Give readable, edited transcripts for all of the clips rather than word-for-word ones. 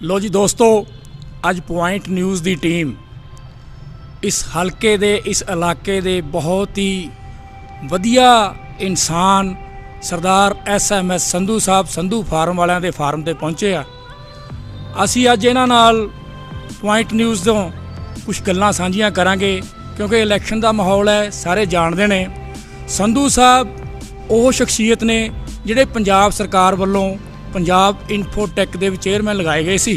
लो जी दोस्तों, अज point news की team इस हल्के दे इस इलाके दे बहुत ही वधिया इंसान सरदार SMS संधू साहब संधू फार्म वालियां दे फार्म ते पहुँचे आ। असी अज इन्हां नाल पॉइंट न्यूज़ तो कुछ गल्लां साझियां करांगे क्योंकि इलैक्शन का माहौल है, सारे जानते ने। संधू साहब वो शख्सीयत ने जिहड़े पंजाब सरकार वालों पंजाब इन्फोटैक के चेयरमैन लगाए गए सी।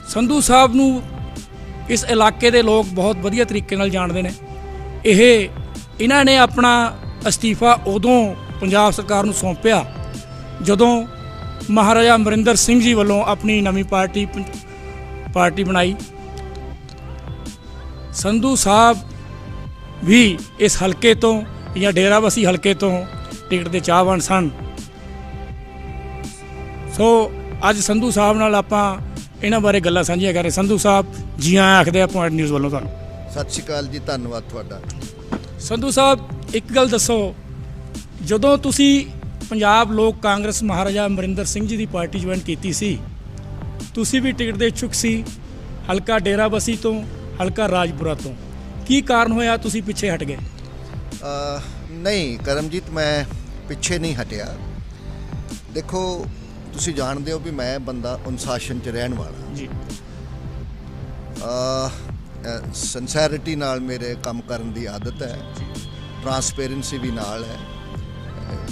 संधू साहब नूं इस इलाके के लोग बहुत वधिया तरीके नाल जानते हैं। इन्हां ने अपना अस्तीफा उदों पंजाब सरकार नूं सौंपिया जदों महाराजा अमरिंदर सिंह जी वालों अपनी नवीं पार्टी बनाई। संधू साहब भी इस हल्के तो या डेराबस्सी हल्के तो टिकट के चाहवान सन। सो अज संधू साहब नाल आपां इन्हां बारे गल्लां साझियां कर रहे। संधू साहब जी आए आखदे आ पॉइंट न्यूज़ वालों तुहानूं। सत श्री अकाल जी, धन्नवाद तुहाडा। संधू साहब एक गल दसो, जदों तुसी पंजाब लोक कांग्रेस महाराजा अमरिंदर सिंह जी की पार्टी ज्वाइन की सी, तुसी भी टिकट दे इच्छुक सी हल्का डेराबस्सी तो हल्का राजपुरा तो, की कारण होया तुसी पिछे हट गए? नहीं करमजीत, मैं पिछे नहीं हटिया। देखो तुसी जानते हो भी मैं बंदा अनुशासन च रहन वाला जी। सिंसैरिटी नाल मेरे काम करन दी आदत है, ट्रांसपेरेंसी भी नाल है।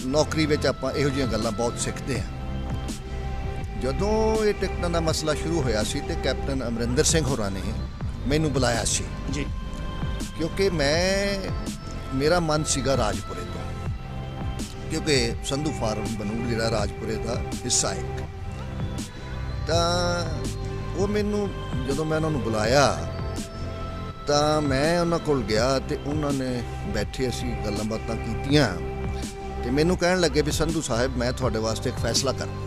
नौकरी विच आपां इहो जिहियां गल्लां बहुत सिੱਖਦੇ हैं। जदों ये टिकटां दा मसला शुरू होया सी ते कैप्टन अमरिंदर सिंह होरां ने मैनूं बुलाया सी जी, क्योंकि मेरा मन सीगा राजपुरे तो, क्योंकि संधू फार्म बनूड़ जिहड़ा राजपुरे का हिस्सा एक तो वो मैनू जदों मैं उन्होंने बुलाया तो मैं उन्होंने कोल गया तो उन्होंने बैठे असी गल्लां बातां कीतियां ते मैनू कहन लगे भी संधू साहब मैं थोड़े वास्ते एक फैसला करना।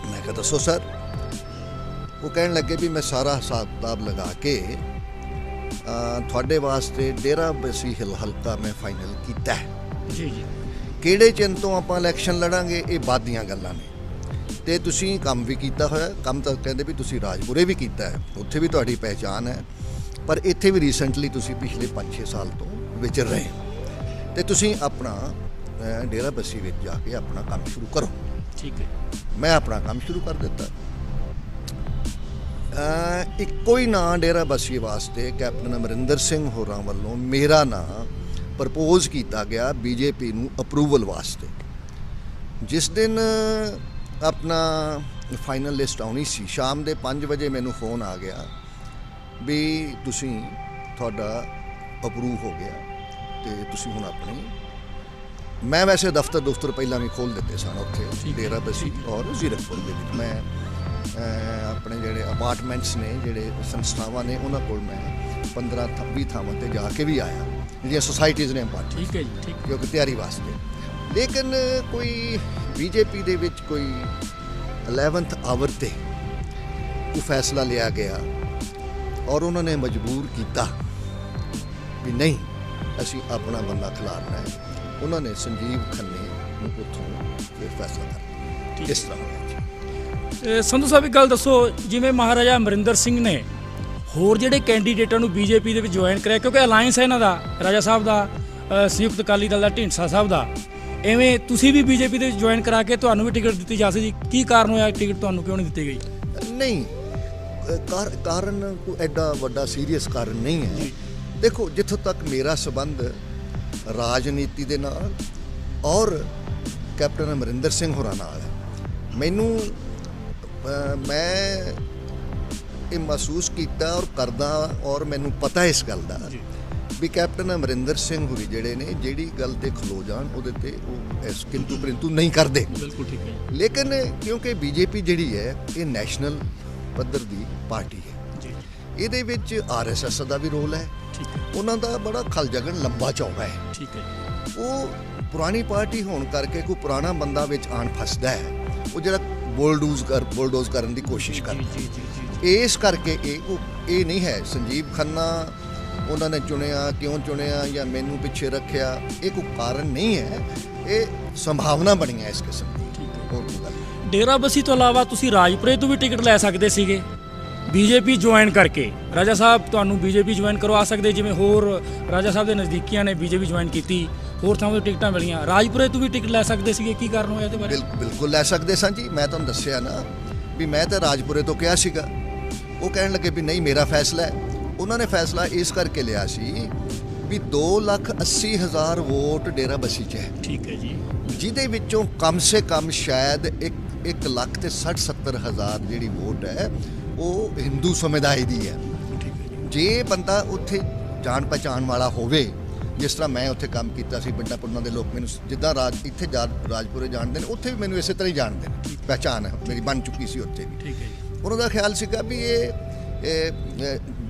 मैं कहा दसो सर। वो कहन लगे भी मैं सारा हिसाब किताब लगा के थोड़े वास्ते डेराबस्सी हल्का मैं फाइनल किया है जी जी। किहड़े चिन्ह तो आपां इलैक्शन लड़ांगे ये बाद दीयां गल्लां ने। ते तुसीं काम भी कीता होया, काम तो कहंदे भी तुसीं राजपुरे भी कीता है, उत्थे भी तुहाडी पहचान है, पर इत्थे भी रीसेंटली तुसीं पिछले 5-6 साल तो विचर रहे हो ते तुसीं अपना डेराबस्सी विच जाके अपना काम शुरू करो। ठीक है। मैं अपना काम शुरू कर दिता। इक्को ही नां डेराबस्सी वास्ते कैप्टन अमरिंदर सिंह होरां वालों मेरा नां प्रपोज किया गया बीजेपी नूं अप्रूवल वास्ते। जिस दिन अपना फाइनल लिस्ट आनी सी, शाम के 5 बजे मैनू फोन आ गया भी तुसीं तुहाडा अप्रूव हो गया तो तुसीं हुण अपनी। मैं वैसे दफ्तर पहला भी खोल दिते सन उत्थे डेराबस्सी और जीरकपुर के विच। मैं अपने जिहड़े अपार्टमेंट्स ने जिहड़े संस्थावां ने उन्हां कोल मैं 15-20 थावां ते जाके भी आया, जिहड़ियां सोसाइटीज़ ने अपार्टमेंट। ठीक है जी, ठीक। क्योंकि तैयारी वास्ते। लेकिन कोई बीजेपी दे विच कोई 11th आवर ते कोई फैसला लिया गया और उन्होंने मजबूर किया भी नहीं असी अपना बंदा खिलारना है। उन्होंने संजीव खन्ने उत्थों फिर फैसला कर इस तरह। संधू साहब एक गल दसो, जिवें महाराजा अमरिंदर सिंह ने होर जिहड़े कैंडीडेटां नूं बीजेपी दे विच ज्वाइन कराया, क्योंकि अलायंस है इन्हां दा राजा साहब दा संयुक्त अकाली दल दा ढींडसा साहब दा, इवें तुसीं भी बीजेपी दे ज्वाइन करा के तुहानूं भी टिकट दित्ती जा सकदी, की कारण होया टिकट तुहानूं क्यों नहीं दित्ती गई? नहीं, कारण कोई एडा वड्डा सीरीयस कारण नहीं है। देखो जिथों तक मेरा संबंध राजनीति दे नाल और कैप्टन अमरिंदर सिंह होरां नाल है, मैनू मैं ये महसूस किया और करदा और मैनू पता है इस गल दा भी कैप्टन अमरिंदर सिंह होरी जिहड़े ने जिहड़ी गल ते खलो जाण उहदे ते इस किंतु परंतु नहीं करदे। बिल्कुल ठीक है। लेकिन क्योंकि बीजेपी जिहड़ी है ये नैशनल पद्धर दी पार्टी है, इहदे विच RSS दा भी रोल है, उन्हां दा बड़ा खलजगन लंबा चौड़ा है। ठीक है। वो पुरानी पार्टी होने करके कोई पुराना बंदा विच आण फसदा है, वो जिहड़ा बुलडोज करने की कोशिश करता। इस करके ये नहीं है संजीव खन्ना उन्होंने चुनिया क्यों चुनिया या मैनू पिछे रखिया, ये कोई कारण नहीं है, ये संभावना बनी है इस किस्म की। ਡੇਰਾਬੱਸੀ ਤੋਂ ਇਲਾਵਾ ਤੁਸੀਂ ਰਾਜਪੁਰੇ ਤੋਂ ਵੀ ਟਿਕਟ ਲੈ ਸਕਦੇ ਸੀਗੇ ਬੀਜੇਪੀ ਜੁਆਇਨ ਕਰਕੇ। ਰਾਜਾ ਸਾਹਿਬ ਤੁਹਾਨੂੰ ਬੀਜੇਪੀ ਜੁਆਇਨ ਕਰਵਾ ਸਕਦੇ, ਜਿਵੇਂ ਹੋਰ ਰਾਜਾ ਸਾਹਿਬ ਦੇ ਨਜ਼ਦੀਕੀਆਂ ਨੇ ਬੀਜੇਪੀ ਜੁਆਇਨ ਕੀਤੀ, ਹੋਰ ਥਾਵਾਂ ਤੋਂ ਟਿਕਟਾਂ ਮਿਲੀਆਂ, ਰਾਜਪੁਰੇ ਤੋਂ ਵੀ ਟਿਕਟ ਲੈ ਸਕਦੇ ਸੀਗੇ। ਕੀ ਕਾਰਨ ਹੋਇਆ ਇਹਦੇ ਬਾਰੇ? ਬਿਲਕੁਲ ਲੈ ਸਕਦੇ ਸਾਂ ਜੀ। ਮੈਂ ਤੁਹਾਨੂੰ ਦੱਸਿਆ ਨਾ ਵੀ ਮੈਂ ਤਾਂ ਰਾਜਪੁਰੇ ਤੋਂ ਕਿਹਾ ਸੀਗਾ, ਉਹ ਕਹਿਣ ਲੱਗੇ ਵੀ ਨਹੀਂ ਮੇਰਾ ਫੈਸਲਾ ਹੈ। ਉਹਨਾਂ ਨੇ ਫੈਸਲਾ ਇਸ ਕਰਕੇ ਲਿਆ ਸੀ ਵੀ 2,80,000 ਵੋਟ ਡੇਰਾਬੱਸੀ 'ਚ ਹੈ। ਠੀਕ ਹੈ ਜੀ। ਜਿਹਦੇ ਵਿੱਚੋਂ ਕਮ ਸੇ ਕਮ ਸ਼ਾਇਦ 1,60,70,000 ਜਿਹੜੀ ਵੋਟ ਹੈ ਉਹ ਹਿੰਦੂ ਸਮੁਦਾਇ ਦੀ ਹੈ। ਜੇ ਬੰਦਾ ਉੱਥੇ ਜਾਣ ਪਛਾਣ ਵਾਲਾ ਹੋਵੇ, ਜਿਸ ਤਰ੍ਹਾਂ ਮੈਂ ਉੱਥੇ ਕੰਮ ਕੀਤਾ ਸੀ, ਪਿੰਡਾਂ ਪੁੰਡਾਂ ਦੇ ਲੋਕ ਮੈਨੂੰ ਜਿੱਦਾਂ ਇੱਥੇ ਰਾਜਪੁਰੇ ਜਾਣਦੇ ਨੇ, ਉੱਥੇ ਵੀ ਮੈਨੂੰ ਇਸੇ ਤਰ੍ਹਾਂ ਹੀ ਜਾਣਦੇ ਨੇ, ਪਹਿਚਾਣ ਹੈ ਮੇਰੀ ਬਣ ਚੁੱਕੀ ਸੀ ਉੱਥੇ ਵੀ। ਠੀਕ ਹੈ। ਉਹਨਾਂ ਦਾ ਖਿਆਲ ਸੀਗਾ ਵੀ ਇਹ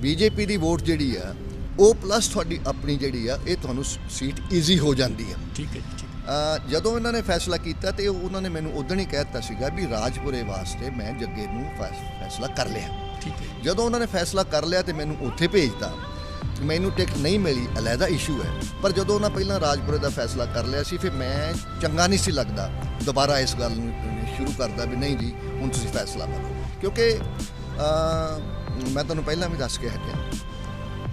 ਬੀਜੇਪੀ ਦੀ ਵੋਟ ਜਿਹੜੀ ਆ ਉਹ ਪਲੱਸ ਤੁਹਾਡੀ ਆਪਣੀ ਜਿਹੜੀ ਆ ਇਹ ਤੁਹਾਨੂੰ ਸੀਟ ਈਜ਼ੀ ਹੋ ਜਾਂਦੀ ਹੈ। ਠੀਕ ਹੈ। ਜਦੋਂ ਇਹਨਾਂ ਨੇ ਫੈਸਲਾ ਕੀਤਾ ਤੇ ਉਹਨਾਂ ਨੇ ਮੈਨੂੰ ਉਦੋਂ ਹੀ ਕਹਿ ਦਿੱਤਾ ਸੀਗਾ ਵੀ ਰਾਜਪੁਰੇ ਵਾਸਤੇ ਮੈਂ ਜੱਗੇ ਨੂੰ ਫੈਸਲਾ ਕਰ ਲਿਆ। ਠੀਕ ਹੈ। ਜਦੋਂ ਉਹਨਾਂ ਨੇ ਫੈਸਲਾ ਕਰ ਲਿਆ ਤੇ ਮੈਨੂੰ ਉੱਥੇ ਭੇਜਤਾ, ਮੈਨੂੰ ਟਿਕਟ ਨਹੀਂ ਮਿਲੀ, ਅਲੱਗਾ ਇਸ਼ੂ ਹੈ। ਪਰ ਜਦੋਂ ਉਹਨਾਂ ਪਹਿਲਾਂ ਰਾਜਪੁਰੇ ਦਾ ਫੈਸਲਾ ਕਰ ਲਿਆ ਸੀ, ਫਿਰ ਮੈਂ ਚੰਗਾ ਨਹੀਂ ਸੀ ਲੱਗਦਾ ਦੁਬਾਰਾ ਇਸ ਗੱਲ ਨੂੰ ਸ਼ੁਰੂ ਕਰਦਾ ਵੀ ਨਹੀਂ ਜੀ ਹੁਣ ਤੁਸੀਂ ਫੈਸਲਾ ਕਰੋ, ਕਿਉਂਕਿ ਮੈਂ ਤੁਹਾਨੂੰ ਪਹਿਲਾਂ ਵੀ ਦੱਸ ਕੇ ਹਟਿਆ,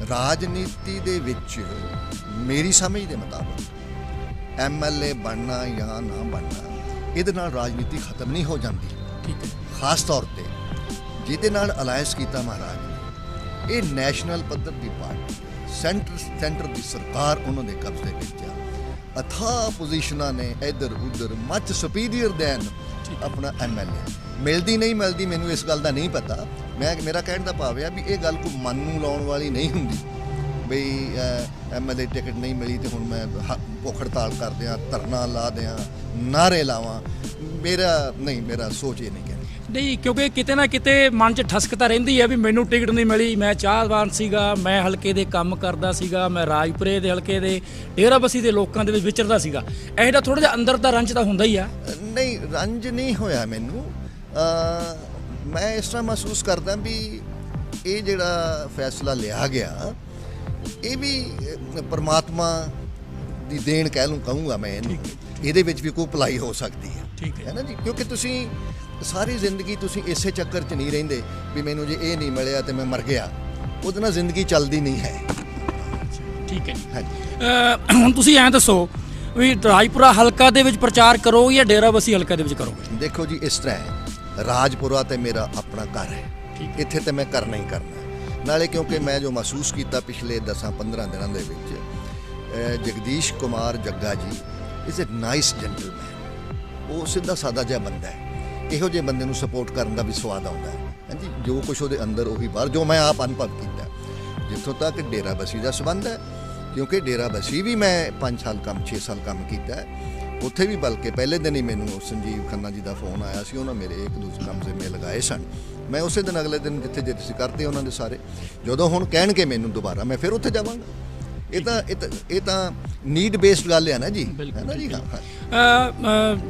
ਰਾਜਨੀਤੀ ਦੇ ਵਿੱਚ ਮੇਰੀ ਸਮਝ ਦੇ ਮੁਤਾਬਕ MLA ਬਣਨਾ ਜਾਂ ਨਾ ਬਣਨਾ, ਇਹਦੇ ਨਾਲ ਰਾਜਨੀਤੀ ਖਤਮ ਨਹੀਂ ਹੋ ਜਾਂਦੀ। ਠੀਕ ਹੈ। ਖਾਸ ਤੌਰ ਤੇ ਜਿਹਦੇ ਨਾਲ ਅਲਾਇੰਸ ਕੀਤਾ ਮਹਾਰਾਜ ਨੇ, ਇਹ ਨੈਸ਼ਨਲ ਪੱਧਰ ਦੀ ਪਾਰਟੀ, ਸੈਂਟਰ ਦੀ ਸਰਕਾਰ ਉਹਨਾਂ ਦੇ ਕਬਜ਼ੇ ਵਿੱਚ ਆ। ਅਥਾਹ ਪੋਜੀਸ਼ਨਾਂ ਨੇ ਇੱਧਰ ਉੱਧਰ, ਮੱਚ ਸੁਪੀਰੀਅਰ ਦੈਨ ਆਪਣਾ MLA। ਮਿਲਦੀ ਨਹੀਂ ਮਿਲਦੀ ਮੈਨੂੰ ਇਸ ਗੱਲ ਦਾ ਨਹੀਂ ਪਤਾ। ਮੇਰਾ ਕਹਿਣ ਦਾ ਭਾਵ ਹੈ ਵੀ ਇਹ ਗੱਲ ਕੋਈ ਮਨ ਨੂੰ ਲਾਉਣ ਵਾਲੀ ਨਹੀਂ ਹੁੰਦੀ ਬਈ MLA ਟਿਕਟ ਨਹੀਂ ਮਿਲੀ ਤੇ ਹੁਣ ਮੈਂ ਭੁੱਖ ਹੜਤਾਲ ਕਰ ਦਿਆਂ, ਧਰਨਾ ਲਾ ਦਿਆਂ, ਨਾਅਰੇ ਲਾਵਾਂ। ਮੇਰਾ ਸੋਚ ਇਹ ਨਹੀਂ ਕਹਿੰਦੀ। ਨਹੀਂ, ਕਿਉਂਕਿ ਕਿਤੇ ਨਾ ਕਿਤੇ ਮਨ 'ਚ ਠਸਕ ਤਾਂ ਰਹਿੰਦੀ ਹੈ ਵੀ ਮੈਨੂੰ ਟਿਕਟ ਨਹੀਂ ਮਿਲੀ, ਮੈਂ ਚਾਹਵਾਨ ਸੀਗਾ, ਮੈਂ ਹਲਕੇ ਦੇ ਕੰਮ ਕਰਦਾ ਸੀਗਾ, ਮੈਂ ਰਾਜਪੁਰੇ ਦੇ ਹਲਕੇ ਦੇ ਡੇਰਾਬੱਸੀ ਦੇ ਲੋਕਾਂ ਦੇ ਵਿੱਚ ਵਿਚਰਦਾ ਸੀਗਾ। ਇਹ ਜਿਹੜਾ ਥੋੜ੍ਹਾ ਜਿਹਾ ਅੰਦਰ ਦਾ ਰੰਜ ਤਾਂ ਹੁੰਦਾ ਹੀ ਆ। ਨਹੀਂ, ਰੰਜ ਨਹੀਂ ਹੋਇਆ ਮੈਨੂੰ। ਮੈਂ ਇਸ ਤਰ੍ਹਾਂ ਮਹਿਸੂਸ ਕਰਦਾ ਵੀ ਇਹ ਜਿਹੜਾ ਫੈਸਲਾ ਲਿਆ ਗਿਆ ਇਹ ਵੀ ਪਰਮਾਤਮਾ ਦੀ ਦੇਣ ਕਹੂੰਗਾ ਮੈਂ ਇਹਨੂੰ। ਇਹਦੇ ਵਿੱਚ ਵੀ ਕੋਈ ਭਲਾਈ ਹੋ ਸਕਦੀ ਹੈ। ਠੀਕ ਹੈ ਨਾ ਜੀ, ਕਿਉਂਕਿ ਤੁਸੀਂ ਸਾਰੀ ਜ਼ਿੰਦਗੀ ਤੁਸੀਂ ਇਸੇ ਚੱਕਰ 'ਚ ਨਹੀਂ ਰਹਿੰਦੇ ਵੀ ਮੈਨੂੰ ਜੇ ਇਹ ਨਹੀਂ ਮਿਲਿਆ ਤੇ ਮੈਂ ਮਰ ਗਿਆ। ਉਹਦੇ ਨਾਲ ਜ਼ਿੰਦਗੀ ਚੱਲਦੀ ਨਹੀਂ ਹੈ। ਠੀਕ ਹੈ ਜੀ। ਹੁਣ ਤੁਸੀਂ ਐਂ ਦੱਸੋ ਵੀ ਰਾਜਪੁਰਾ ਹਲਕਾ ਦੇ ਵਿੱਚ ਪ੍ਰਚਾਰ ਕਰੋ ਜਾਂ ਡੇਰਾਬੱਸੀ ਹਲਕਾ ਦੇ ਵਿੱਚ ਕਰੋਗੇ? ਦੇਖੋ ਜੀ, ਇਸ ਤਰ੍ਹਾਂ ਹੈ, ਰਾਜਪੁਰਾ ਤੇ ਮੇਰਾ ਆਪਣਾ ਘਰ ਹੈ, ਇੱਥੇ ਤੇ ਮੈਂ ਕਰਨਾ ਹੀ ਕਰਨਾ। ਨਾਲੇ ਕਿਉਂਕਿ ਮੈਂ ਜੋ ਮਹਿਸੂਸ ਕੀਤਾ ਪਿਛਲੇ 10-15 ਦਿਨਾਂ ਦੇ ਵਿੱਚ, ਜਗਦੀਸ਼ ਕੁਮਾਰ ਜੱਗਾ ਜੀ ਇਜ਼ ਅ ਨਾਈਸ ਜੈਂਟਲਮੈਨ। ਉਹ ਸਿੱਧਾ ਸਾਦਾ ਜਿਹਾ ਬੰਦਾ ਹੈ। ਇਹੋ ਜਿਹੇ ਬੰਦੇ ਨੂੰ ਸਪੋਰਟ ਕਰਨ ਦਾ ਵੀ ਸਵਾਦ ਆਉਂਦਾ ਹੈ। ਹਾਂਜੀ, ਜੋ ਕੁਛ ਉਹਦੇ ਅੰਦਰ ਉਹੀ ਬਾਹਰ, ਜੋ ਮੈਂ ਆਪ ਅਨੁਭਵ ਕੀਤਾ। ਜਿੱਥੋਂ ਤੱਕ ਡੇਰਾਬੱਸੀ ਦਾ ਸੰਬੰਧ ਹੈ, ਕਿਉਂਕਿ ਡੇਰਾਬੱਸੀ ਵੀ ਮੈਂ 5 ਸਾਲ ਕੰਮ 6 ਸਾਲ ਕੰਮ ਕੀਤਾ ਹੈ। ਉੱਥੇ ਵੀ ਬਲਕਿ ਪਹਿਲੇ ਦਿਨ ਹੀ ਮੈਨੂੰ ਸੰਜੀਵ ਖੰਨਾ ਜੀ ਦਾ ਫੋਨ ਆਇਆ ਸੀ। ਉਹਨਾਂ ਮੇਰੇ ਇੱਕ ਦੂਜੇ ਕੰਮ ਜ਼ਿੰਮੇ ਲਗਾਏ ਸਨ। ਮੈਂ ਉਸੇ ਦਿਨ ਅਗਲੇ ਦਿਨ ਜਿੱਥੇ ਤੁਸੀਂ ਕਰਤੇ ਉਹਨਾਂ ਦੇ ਸਾਰੇ, ਜਦੋਂ ਹੁਣ ਕਹਿਣਗੇ ਮੈਨੂੰ ਦੁਬਾਰਾ, ਮੈਂ ਫਿਰ ਉੱਥੇ ਜਾਵਾਂਗਾ। ਇਹ ਤਾਂ ਨੀਡ ਬੇਸਡ ਗੱਲ ਹੈ ਨਾ ਜੀ, ਹੈ ਨਾ ਜੀ।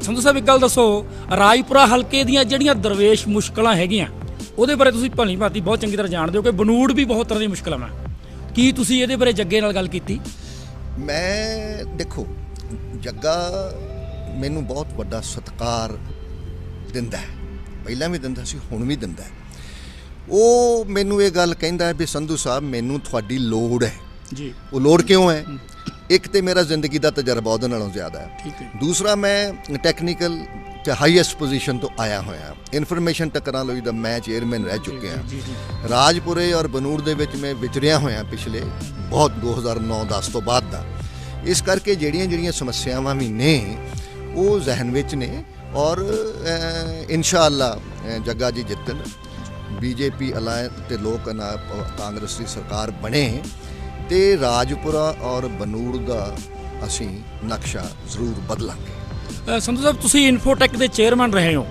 ਸੰਧੂ ਸਾਹਿਬ, ਇੱਕ ਗੱਲ ਦੱਸੋ, ਰਾਜਪੁਰਾ ਹਲਕੇ ਦੀਆਂ ਜਿਹੜੀਆਂ ਦਰਵੇਸ਼ ਮੁਸ਼ਕਲਾਂ ਹੈਗੀਆਂ ਉਹਦੇ ਬਾਰੇ ਤੁਸੀਂ ਭਲੀ ਭਾਂਤੀ ਬਹੁਤ ਚੰਗੀ ਤਰ੍ਹਾਂ ਜਾਣਦੇ ਹੋ ਕਿ ਬਨੂੜ ਵੀ ਬਹੁਤ ਤਰ੍ਹਾਂ ਦੀ ਮੁਸ਼ਕਲਾਂ ਹੈ। ਕੀ ਤੁਸੀਂ ਇਹਦੇ ਬਾਰੇ ਜੱਗੇ ਨਾਲ ਗੱਲ ਕੀਤੀ? ਮੈਂ ਦੇਖੋ, ਜੱਗਾ ਮੈਨੂੰ ਬਹੁਤ ਵੱਡਾ ਸਤਿਕਾਰ ਦਿੰਦਾ ਹੈ, ਪਹਿਲਾਂ ਵੀ ਦਿੰਦਾ ਸੀ, ਹੁਣ ਵੀ ਦਿੰਦਾ ਹੈ। ਉਹ ਮੈਨੂੰ ਇਹ ਗੱਲ ਕਹਿੰਦਾ ਹੈ ਵੀ ਸੰਧੂ ਸਾਹਿਬ ਮੈਨੂੰ ਤੁਹਾਡੀ ਲੋੜ ਹੈ ਜੀ। ਉਹ ਲੋੜ ਕਿਉਂ ਹੈ? ਇੱਕ ਤੇ ਮੇਰਾ ਜ਼ਿੰਦਗੀ ਦਾ ਤਜਰਬਾ ਉਹਦੇ ਨਾਲੋਂ ਜ਼ਿਆਦਾ ਹੈ। ਠੀਕ ਹੈ। ਦੂਸਰਾ, ਮੈਂ ਟੈਕਨੀਕਲ ਤੇ ਹਾਈਐਸਟ ਪੋਜੀਸ਼ਨ ਤੋਂ ਆਇਆ ਹੋਇਆ। ਇਨਫੋਰਮੇਸ਼ਨ ਟੈਕਨੋਲੋਜੀ ਦਾ ਮੈਂ ਚੇਅਰਮੈਨ ਰਹਿ ਚੁੱਕਿਆ। ਰਾਜਪੁਰੇ ਔਰ ਬਨੂੜ ਦੇ ਵਿੱਚ ਮੈਂ ਵਿਚਰਿਆ ਹੋਇਆ ਪਿਛਲੇ ਬਹੁਤ 2009-10 ਤੋਂ ਬਾਅਦ ਦਾ। ਇਸ ਕਰਕੇ ਜਿਹੜੀਆਂ ਸਮੱਸਿਆਵਾਂ ਵੀ ਨੇ ਉਹ ਜ਼ਿਹਨ ਵਿੱਚ ਨੇ। ਔਰ ਇਨਸ਼ਾਅੱਲਾ ਜੱਗਾ ਜੀ ਜਿੱਤਣ, ਬੀਜੇਪੀ ਅਲਾਇੰਸ ਤੇ ਲੋਕ ਕਾਂਗਰਸ ਦੀ ਸਰਕਾਰ ਬਣੇ ਤੇ ਰਾਜਪੁਰਾ ਔਰ ਬਨੂੜ ਦਾ ਅਸੀਂ ਨਕਸ਼ਾ ਜ਼ਰੂਰ ਬਦਲਾਂਗੇ। ਸੰਧੂ ਸਾਹਿਬ, ਤੁਸੀਂ ਇਨਫੋਟੈਕ ਦੇ ਚੇਅਰਮੈਨ ਰਹੇ ਹੋ,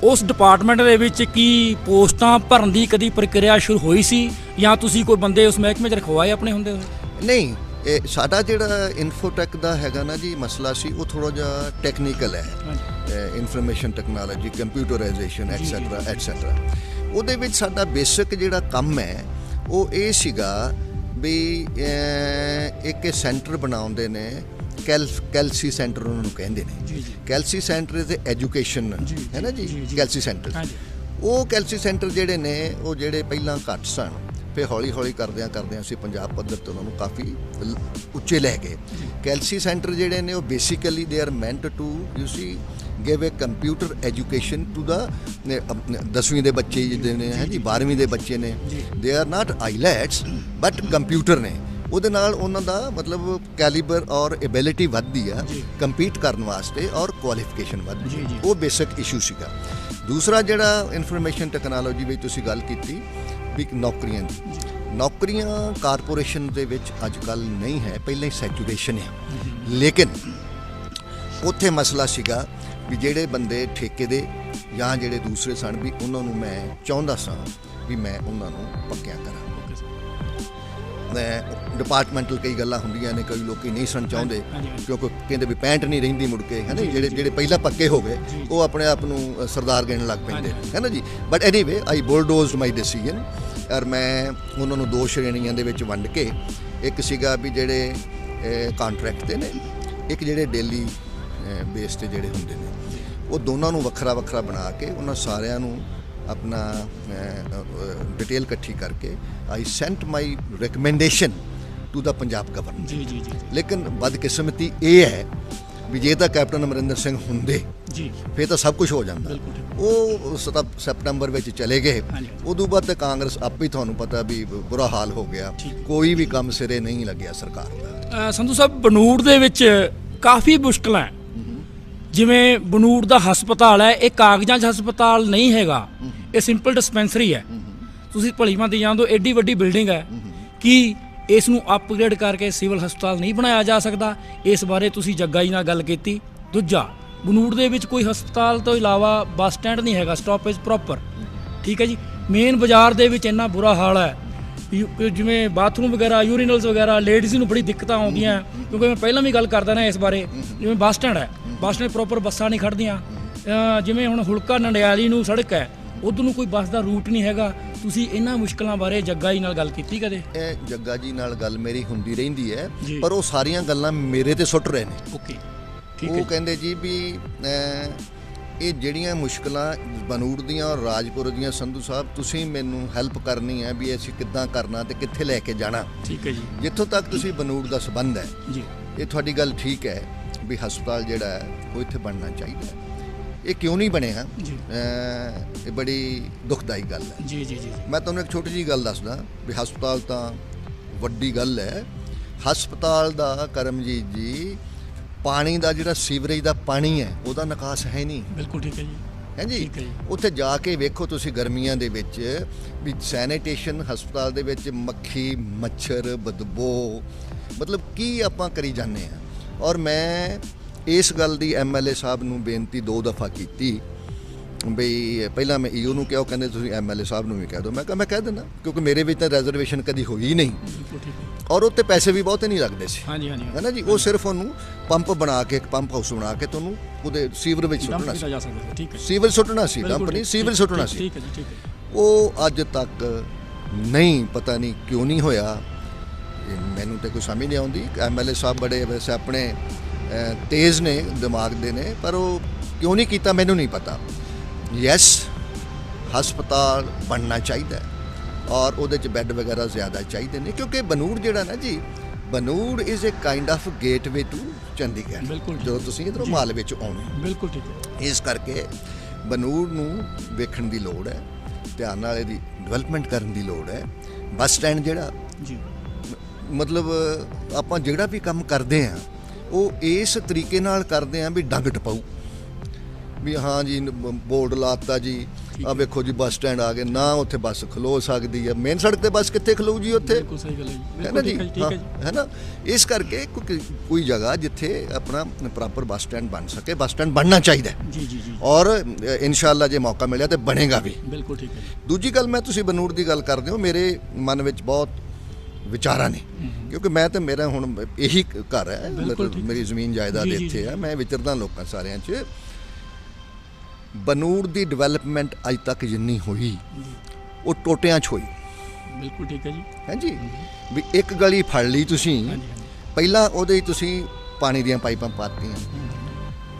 ਉਸ ਡਿਪਾਰਟਮੈਂਟ ਦੇ ਵਿੱਚ ਕੀ ਪੋਸਟਾਂ ਭਰਨ ਦੀ ਕਦੀ ਪ੍ਰਕਿਰਿਆ ਸ਼ੁਰੂ ਹੋਈ ਸੀ ਜਾਂ ਤੁਸੀਂ ਕੋਈ ਬੰਦੇ ਉਸ ਮਹਿਕਮੇ 'ਚ ਰਖਵਾਏ ਆਪਣੇ ਹੁੰਦੇ ਹੋਏ? ਨਹੀਂ, ਇਹ ਸਾਡਾ ਜਿਹੜਾ ਇਨਫੋਟੈਕ ਦਾ ਹੈਗਾ ਨਾ ਜੀ ਮਸਲਾ ਸੀ, ਉਹ ਥੋੜ੍ਹਾ ਜਿਹਾ ਟੈਕਨੀਕਲ ਹੈ। Information technology, computerization etcetera. ਉਹਦੇ ਵਿੱਚ ਸਾਡਾ ਬੇਸਿਕ ਜਿਹੜਾ ਕੰਮ ਹੈ ਉਹ ਇਹ ਸੀਗਾ ਵੀ ਇੱਕ ਸੈਂਟਰ ਬਣਾਉਂਦੇ ਨੇ ਕੈਲਸੀ ਸੈਂਟਰ ਉਹਨਾਂ ਨੂੰ ਕਹਿੰਦੇ ਨੇ। ਕੈਲਸੀ ਸੈਂਟਰ ਤੇ ਐਜੂਕੇਸ਼ਨ ਹੈ ਨਾ ਜੀ, ਕੈਲਸੀ ਸੈਂਟਰ। ਉਹ ਕੈਲਸੀ ਸੈਂਟਰ ਜਿਹੜੇ ਨੇ ਉਹ ਜਿਹੜੇ ਪਹਿਲਾਂ ਘੱਟ ਸਨ, ਫਿਰ ਹੌਲੀ ਹੌਲੀ ਕਰਦਿਆਂ ਅਸੀਂ ਪੰਜਾਬ ਪੱਧਰ ਤੇ ਉਹਨਾਂ ਨੂੰ ਕਾਫੀ ਉੱਚੇ ਲੈ ਗਏ। ਕੈਲਸੀ ਸੈਂਟਰ ਜਿਹੜੇ ਨੇ ਉਹ basically they are meant to you see give a computer education to the 10ਵੀਂ ਦੇ ਬੱਚੇ ਜਿਹੜੇ ਨੇ ਹੈ ਜੀ, 12ਵੀਂ ਦੇ ਬੱਚੇ ਨੇ, they are not IELTS but computer ਨੇ। ਉਹਦੇ ਨਾਲ ਉਹਨਾਂ ਦਾ ਮਤਲਬ ਕੈਲੀਬਰ ਔਰ ਐਬਿਲਿਟੀ ਵੱਧਦੀ ਆ ਕੰਪੀਟ ਕਰਨ ਵਾਸਤੇ ਔਰ ਕੁਆਲੀਫਿਕੇਸ਼ਨ ਵੱਧਦੀ। ਉਹ ਬੇਸਿਕ ਇਸ਼ੂ ਸੀਗਾ। ਦੂਸਰਾ ਜਿਹੜਾ ਇਨਫੋਰਮੇਸ਼ਨ ਟੈਕਨੋਲੋਜੀ ਵਿੱਚ ਤੁਸੀਂ ਗੱਲ ਕੀਤੀ ਵੀ ਨੌਕਰੀਆਂ ਦੀ, ਨੌਕਰੀਆਂ ਕਾਰਪੋਰੇਸ਼ਨ ਦੇ ਵਿੱਚ ਅੱਜ ਕੱਲ੍ਹ ਨਹੀਂ ਹੈ, ਪਹਿਲਾਂ ਹੀ ਸੈਚੂਰੇਸ਼ਨ ਹੈ। ਲੇਕਿਨ ਉੱਥੇ ਮਸਲਾ ਸੀਗਾ ਵੀ ਜਿਹੜੇ ਬੰਦੇ ਠੇਕੇ ਦੇ ਜਾਂ ਜਿਹੜੇ ਦੂਸਰੇ ਸਨ ਵੀ ਉਹਨਾਂ ਨੂੰ ਮੈਂ ਚਾਹੁੰਦਾ ਸਾਂ ਵੀ ਮੈਂ ਉਹਨਾਂ ਨੂੰ ਪੱਕਿਆਂ ਕਰਾਂ। ਡਿਪਾਰਟਮੈਂਟਲ ਕਈ ਗੱਲਾਂ ਹੁੰਦੀਆਂ ਨੇ, ਕਈ ਲੋਕੀ ਨਹੀਂ ਸਨ ਚਾਹੁੰਦੇ ਕਿਉਂਕਿ ਕਹਿੰਦੇ ਵੀ ਪੈਂਟ ਨਹੀਂ ਰਹਿੰਦੀ ਮੁੜ ਕੇ, ਹੈ ਨਾ। ਜਿਹੜੇ ਪਹਿਲਾਂ ਪੱਕੇ ਹੋ ਗਏ ਉਹ ਆਪਣੇ ਆਪ ਨੂੰ ਸਰਦਾਰ ਕਹਿਣ ਲੱਗ ਪੈਂਦੇ, ਹੈ ਨਾ ਜੀ। But anyway I bulldozed my decision. ਔਰ ਮੈਂ ਉਹਨਾਂ ਨੂੰ 2 ਸ਼੍ਰੇਣੀਆਂ ਦੇ ਵਿੱਚ ਵੰਡ ਕੇ, ਇੱਕ ਸੀਗਾ ਵੀ ਜਿਹੜੇ ਕਾਂਟਰੈਕਟ 'ਤੇ ਨੇ, ਇੱਕ ਜਿਹੜੇ ਡੇਲੀ ਬੇਸ 'ਤੇ ਜਿਹੜੇ ਹੁੰਦੇ ਨੇ, ਉਹ ਦੋਨਾਂ ਨੂੰ ਵੱਖਰਾ ਵੱਖਰਾ ਬਣਾ ਕੇ ਉਹਨਾਂ ਸਾਰਿਆਂ ਨੂੰ ਆਪਣਾ ਡਿਟੇਲ ਇਕੱਠੀ ਕਰਕੇ I sent my recommendation to the Punjab government. ਲੇਕਿਨ ਬਦਕਿਸਮਤੀ ਇਹ ਹੈ ਵੀ ਜੇ ਤਾਂ ਕੈਪਟਨ ਅਮਰਿੰਦਰ ਸਿੰਘ ਹੁੰਦੇ ਫਿਰ ਤਾਂ ਸਭ ਕੁਝ ਹੋ ਜਾਂਦਾ। ਉਹ ਸਤੰਬਰ ਵਿੱਚ ਚਲੇ ਗਏ, ਉਦੋਂ ਬਾਅਦ ਤਾਂ ਕਾਂਗਰਸ ਆਪੇ ਤੁਹਾਨੂੰ ਪਤਾ ਵੀ ਬੁਰਾ ਹਾਲ ਹੋ ਗਿਆ, ਕੋਈ ਵੀ ਕੰਮ ਸਿਰੇ ਨਹੀਂ ਲੱਗਿਆ ਸਰਕਾਰ ਦਾ। ਸੰਧੂ ਸਾਹਿਬ, ਬਨੂੜ ਦੇ ਵਿੱਚ ਕਾਫੀ ਮੁਸ਼ਕਲਾਂ, ਜਿਵੇਂ ਬਨੂੜ ਦਾ ਹਸਪਤਾਲ ਹੈ, ਇਹ ਕਾਗਜ਼ਾਂ 'ਚ ਹਸਪਤਾਲ ਨਹੀਂ ਹੈਗਾ, ਇਹ ਸਿੰਪਲ ਡਿਸਪੈਂਸਰੀ ਹੈ। ਤੁਸੀਂ ਭਲੀਭਾਂਤੀ ਜਾਣਦੇ ਹੋ, ਐਡੀ ਵੱਡੀ ਬਿਲਡਿੰਗ ਹੈ ਕਿ ਇਸ ਨੂੰ ਅਪਗ੍ਰੇਡ ਕਰਕੇ ਸਿਵਲ ਹਸਪਤਾਲ ਨਹੀਂ ਬਣਾਇਆ ਜਾ ਸਕਦਾ। ਇਸ ਬਾਰੇ ਤੁਸੀਂ ਜੱਗਾ ਜੀ ਨਾਲ ਗੱਲ ਕੀਤੀ। ਦੂਜਾ, ਬਨੂੜ ਦੇ ਵਿੱਚ ਕੋਈ ਹਸਪਤਾਲ ਤੋਂ ਇਲਾਵਾ ਬੱਸ ਸਟੈਂਡ ਨਹੀਂ ਹੈਗਾ, ਸਟਾਪੇਜ ਪ੍ਰੋਪਰ, ਠੀਕ ਹੈ ਜੀ। ਮੇਨ ਬਾਜ਼ਾਰ ਦੇ ਵਿੱਚ ਇੰਨਾ ਬੁਰਾ ਹਾਲ ਹੈ, ਜਿਵੇਂ ਬਾਥਰੂਮ ਵਗੈਰਾ, ਯੂਰੀਨਲਸ ਵਗੈਰਾ, ਲੇਡੀਜ਼ ਨੂੰ ਬੜੀ ਦਿੱਕਤਾਂ ਆਉਂਦੀਆਂ। ਕਿਉਂਕਿ ਮੈਂ ਪਹਿਲਾਂ ਵੀ ਗੱਲ ਕਰਦਾ ਨਾ ਇਸ ਬਾਰੇ, ਜਿਵੇਂ ਬੱਸ ਸਟੈਂਡ ਹੈ, ਬੱਸ ਸਟੈਂਡ ਪ੍ਰੋਪਰ ਬੱਸਾਂ ਨਹੀਂ ਖੜ੍ਹਦੀਆਂ। ਜਿਵੇਂ ਹੁਣ ਹੁਲਕਾ ਨੰਡਿਆਲੀ ਨੂੰ ਸੜਕ ਹੈ, ਉੱਧਰ ਨੂੰ ਕੋਈ ਬੱਸ ਦਾ ਰੂਟ ਨਹੀਂ ਹੈਗਾ। ਤੁਸੀਂ ਇਹਨਾਂ ਮੁਸ਼ਕਲਾਂ ਬਾਰੇ ਜੱਗਾ ਜੀ ਨਾਲ ਗੱਲ ਕੀਤੀ ਕਦੇ? ਇਹ ਜੱਗਾ ਜੀ ਨਾਲ ਗੱਲ ਮੇਰੀ ਹੁੰਦੀ ਰਹਿੰਦੀ ਹੈ, ਪਰ ਉਹ ਸਾਰੀਆਂ ਗੱਲਾਂ ਮੇਰੇ ਤੇ ਸੁੱਟ ਰਹੇ ਨੇ। ਓਕੇ, ਠੀਕ ਹੈ। ਉਹ ਕਹਿੰਦੇ ਜੀ ਵੀ ਇਹ ਜਿਹੜੀਆਂ ਮੁਸ਼ਕਲਾਂ ਬਨੂੜ ਦੀਆਂ ਔਰ ਰਾਜਪੁਰ ਦੀਆਂ, ਸੰਧੂ ਸਾਹਿਬ ਤੁਸੀਂ ਮੈਨੂੰ ਹੈਲਪ ਕਰਨੀ ਹੈ ਵੀ ਅਸੀਂ ਕਿੱਦਾਂ ਕਰਨਾ ਤੇ ਕਿੱਥੇ ਲੈ ਕੇ ਜਾਣਾ। ਠੀਕ ਹੈ ਜੀ। ਜਿੱਥੋਂ ਤੱਕ ਤੁਸੀਂ ਬਨੂੜ ਦਾ ਸੰਬੰਧ ਹੈ ਜੀ, ਇਹ ਤੁਹਾਡੀ ਗੱਲ ਠੀਕ ਹੈ ਵੀ ਹਸਪਤਾਲ ਜਿਹੜਾ ਹੈ ਉਹ ਇੱਥੇ ਬਣਨਾ ਚਾਹੀਦਾ ਹੈ। ਇਹ ਕਿਉਂ ਨਹੀਂ ਬਣਿਆ, ਇਹ ਬੜੀ ਦੁਖਦਾਈ ਗੱਲ ਹੈ। ਜੀ ਜੀ ਜੀ। ਮੈਂ ਤੁਹਾਨੂੰ ਇੱਕ ਛੋਟੀ ਜਿਹੀ ਗੱਲ ਦੱਸਦਾ ਵੀ ਹਸਪਤਾਲ ਤਾਂ ਵੱਡੀ ਗੱਲ ਹੈ। ਹਸਪਤਾਲ ਦਾ ਕਰਮਜੀਤ ਜੀ, ਪਾਣੀ ਦਾ ਜਿਹੜਾ ਸੀਵਰੇਜ ਦਾ ਪਾਣੀ ਹੈ ਉਹਦਾ ਨਿਕਾਸ ਹੈ ਨਹੀਂ। ਬਿਲਕੁਲ ਠੀਕ ਹੈ ਜੀ। ਹੈ ਜੀ। ਉੱਥੇ ਜਾ ਕੇ ਵੇਖੋ ਤੁਸੀਂ ਗਰਮੀਆਂ ਦੇ ਵਿੱਚ ਵੀ ਸੈਨੀਟੇਸ਼ਨ ਹਸਪਤਾਲ ਦੇ ਵਿੱਚ ਮੱਖੀ ਮੱਛਰ ਬਦਬੂ, ਮਤਲਬ ਕੀ ਆਪਾਂ ਕਰੀ ਜਾਂਦੇ ਹਾਂ। ਔਰ ਮੈਂ ਇਸ ਗੱਲ ਦੀ MLA ਸਾਹਿਬ ਨੂੰ ਬੇਨਤੀ 2 ਦਫਾ ਕੀਤੀ ਬਈ ਪਹਿਲਾਂ ਮੈਂ ਈਓ ਨੂੰ ਕਿਹਾ, ਉਹ ਕਹਿੰਦੇ ਤੁਸੀਂ MLA ਸਾਹਿਬ ਨੂੰ ਵੀ ਕਹਿ ਦਿਓ। ਮੈਂ ਕਿਹਾ ਮੈਂ ਕਹਿ ਦਿੰਦਾ, ਕਿਉਂਕਿ ਮੇਰੇ ਵਿੱਚ ਤਾਂ ਰਿਜ਼ਰਵੇਸ਼ਨ ਕਦੀ ਹੋਈ ਨਹੀਂ ਔਰ ਉੱਤੇ ਪੈਸੇ ਵੀ ਬਹੁਤੇ ਨਹੀਂ ਲੱਗਦੇ ਸੀ। ਹਾਂਜੀ ਹਾਂਜੀ, ਹੈ ਨਾ ਜੀ। ਉਹ ਸਿਰਫ ਉਹਨੂੰ ਪੰਪ ਬਣਾ ਕੇ, ਇੱਕ ਪੰਪ ਹਾਊਸ ਬਣਾ ਕੇ ਤੁਹਾਨੂੰ ਉਹਦੇ ਸੀਵਰ ਵਿੱਚ ਸੁੱਟਣਾ ਸੀ। ਸੀਵਰ ਸੁੱਟਣਾ ਸੀ, ਪੰਪ ਨਹੀਂ, ਸੀਵਰ ਸੁੱਟਣਾ ਸੀ। ਉਹ ਅੱਜ ਤੱਕ ਨਹੀਂ, ਪਤਾ ਨਹੀਂ ਕਿਉਂ ਨਹੀਂ ਹੋਇਆ, ਮੈਨੂੰ ਤਾਂ ਕੋਈ ਸਮਝ ਨਹੀਂ ਆਉਂਦੀ। MLA ਸਾਹਿਬ ਬੜੇ ਵੈਸੇ ਆਪਣੇ ਤੇਜ਼ ਨੇ, ਦਿਮਾਗ ਦੇ ਨੇ, ਪਰ ਉਹ ਕਿਉਂ ਨਹੀਂ ਕੀਤਾ ਮੈਨੂੰ ਨਹੀਂ ਪਤਾ। ਯੈਸ, ਹਸਪਤਾਲ ਬਣਨਾ ਚਾਹੀਦਾ ਔਰ ਉਹਦੇ 'ਚ ਬੈੱਡ ਵਗੈਰਾ ਜ਼ਿਆਦਾ ਚਾਹੀਦੇ ਨੇ, ਕਿਉਂਕਿ ਬਨੂੜ ਜਿਹੜਾ ਨਾ ਜੀ, Banur is a kind of gateway to Chandigarh ਜਦੋਂ ਤੁਸੀਂ ਇੱਧਰੋਂ ਮਾਲ ਵਿੱਚ ਆਉਣੇ। ਬਿਲਕੁਲ ਠੀਕ ਹੈ। ਇਸ ਕਰਕੇ ਬਨੂੜ ਨੂੰ ਵੇਖਣ ਦੀ ਲੋੜ ਹੈ, ਧਿਆਨ ਨਾਲ ਇਹਦੀ ਡਿਵੈਲਪਮੈਂਟ ਕਰਨ ਦੀ ਲੋੜ ਹੈ। ਬੱਸ ਸਟੈਂਡ ਜਿਹੜਾ ਜੀ, ਮਤਲਬ ਆਪਾਂ ਜਿਹੜਾ ਵੀ ਕੰਮ ਕਰਦੇ ਹਾਂ ਉਹ ਇਸ ਤਰੀਕੇ ਨਾਲ ਕਰਦੇ ਹਾਂ ਵੀ ਡੰਗ ਟਪਾਊ, ਵੀ ਹਾਂ ਜੀ ਬੋਰਡ ਲਾਤਾ ਜੀ, ਆ ਵੇਖੋ ਜੀ ਬੱਸ ਸਟੈਂਡ ਆ ਗਏ ਨਾ, ਉੱਥੇ ਬੱਸ ਖਲੋ ਸਕਦੀ ਹੈ। ਮੇਨ ਸੜਕ ਤੇ ਬੱਸ ਕਿੱਥੇ ਖਲੋ ਜੀ ਉੱਥੇ, ਹੈ ਨਾ ਜੀ, ਹੈ ਨਾ। ਇਸ ਕਰਕੇ ਕੋਈ ਜਗ੍ਹਾ ਜਿੱਥੇ ਆਪਣਾ ਪ੍ਰੋਪਰ ਬੱਸ ਸਟੈਂਡ ਬਣ ਸਕੇ, ਬੱਸ ਸਟੈਂਡ ਬਣਨਾ ਚਾਹੀਦਾ ਜੀ ਜੀ ਜੀ। ਔਰ ਇਨਸ਼ਾਅੱਲਾ ਜੇ ਮੌਕਾ ਮਿਲਿਆ ਤੇ ਬਣੇਗਾ ਵੀ। ਬਿਲਕੁਲ ਠੀਕ ਹੈ। ਦੂਜੀ ਗੱਲ, ਮੈਂ ਤੁਸੀਂ ਬਨੂੜ ਦੀ ਗੱਲ ਕਰਦੇ ਹੋ, ਮੇਰੇ ਮਨ ਵਿੱਚ ਬਹੁਤ ਵਿਚਾਰਾਂ ਨੇ, ਕਿਉਂਕਿ ਮੈਂ ਤਾਂ ਮੇਰਾ ਹੁਣ ਇਹੀ ਘਰ ਹੈ, ਮਤਲਬ ਮੇਰੀ ਜ਼ਮੀਨ ਜਾਇਦਾਦ ਇੱਥੇ ਹੈ, ਮੈਂ ਵਿਚਰਦਾ ਲੋਕਾਂ ਸਾਰਿਆਂ 'ਚ। ਬਨੂੜ ਦੀ ਡਿਵੈਲਪਮੈਂਟ ਅੱਜ ਤੱਕ ਜਿੰਨੀ ਹੋਈ ਉਹ ਟੋਟਿਆਂ 'ਚ ਹੋਈ। ਬਿਲਕੁਲ ਠੀਕ ਹੈ ਜੀ। ਹੈ ਜੀ। ਵੀ ਇੱਕ ਗਲੀ ਫੜ ਲਈ ਤੁਸੀਂ, ਪਹਿਲਾਂ ਉਹਦੇ ਤੁਸੀਂ ਪਾਣੀ ਦੀਆਂ ਪਾਈਪਾਂ ਪਾਤੀਆਂ,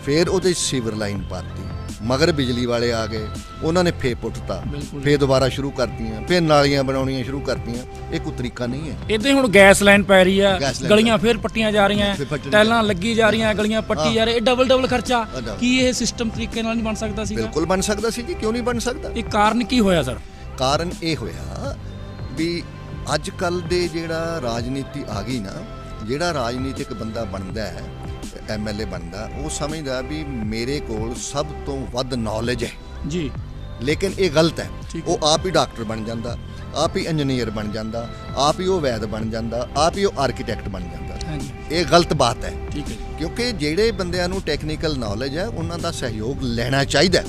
ਫਿਰ ਉਹਦੇ ਸੀਵਰ ਲਾਈਨ ਪਾਤੀ, ਮਗਰ ਬਿਜਲੀ ਵਾਲੇ ਆ ਗਏ, ਉਹਨਾਂ ਨੇ ਫੇਰ ਪੁੱਟਤਾ, ਫੇਰ ਦੁਬਾਰਾ ਸ਼ੁਰੂ ਕਰਤੀਆਂ, ਫੇਰ ਨਾਲੀਆਂ ਬਣਾਉਣੀਆਂ ਸ਼ੁਰੂ ਕਰਤੀਆਂ। ਇਹ ਕੋਈ ਤਰੀਕਾ ਨਹੀਂ ਹੈ। ਇੱਦਾਂ ਹੀ ਹੁਣ ਗੈਸ ਲਾਈਨ ਪੈ ਰਹੀ ਆ, ਗਲੀਆਂ ਫੇਰ ਪੱਟੀਆਂ ਜਾ ਰਹੀਆਂ, ਟੈਲਾਂ ਲੱਗੀ ਜਾ ਰਹੀਆਂ, ਗਲੀਆਂ ਪੱਟੀ ਜਾ ਰਹੇ, ਇਹ ਡਬਲ ਖਰਚਾ। ਕੀ ਇਹ ਸਿਸਟਮ ਤਰੀਕੇ ਨਾਲ ਨਹੀਂ ਬਣ ਸਕਦਾ ਸੀ? ਬਿਲਕੁਲ ਬਣ ਸਕਦਾ ਸੀ ਜੀ, ਕਿਉਂ ਨਹੀਂ ਬਣ ਸਕਦਾ? ਇਹ ਕਾਰਨ ਕੀ ਹੋਇਆ ਸਰ? ਕਾਰਨ ਇਹ ਹੋਇਆ ਵੀ ਅੱਜ ਕੱਲ੍ਹ ਦੇ ਜਿਹੜਾ ਰਾਜਨੀਤੀ ਆ ਗਈ ਨਾ, ਜਿਹੜਾ ਰਾਜਨੀਤਿਕ ਬੰਦਾ ਬਣਦਾ ਹੈ, MLA ਬਣਦਾ, ਉਹ ਸਮਝਦਾ ਵੀ ਮੇਰੇ ਕੋਲ ਸਭ ਤੋਂ ਵੱਧ ਨੌਲੇਜ ਹੈ ਜੀ। ਲੇਕਿਨ ਇਹ ਗਲਤ ਹੈ। ਉਹ ਆਪ ਹੀ ਡਾਕਟਰ ਬਣ ਜਾਂਦਾ, ਆਪ ਹੀ ਇੰਜੀਨੀਅਰ ਬਣ ਜਾਂਦਾ, ਆਪ ਹੀ ਉਹ ਵੈਦ ਬਣ ਜਾਂਦਾ, ਆਪ ਹੀ ਉਹ ਆਰਕੀਟੈਕਟ ਬਣ ਜਾਂਦਾ। ਇਹ ਗਲਤ ਬਾਤ ਹੈ। ਕਿਉਂਕਿ ਜਿਹੜੇ ਬੰਦਿਆਂ ਨੂੰ ਟੈਕਨੀਕਲ ਨੌਲੇਜ ਹੈ ਉਹਨਾਂ ਦਾ ਸਹਿਯੋਗ ਲੈਣਾ ਚਾਹੀਦਾ।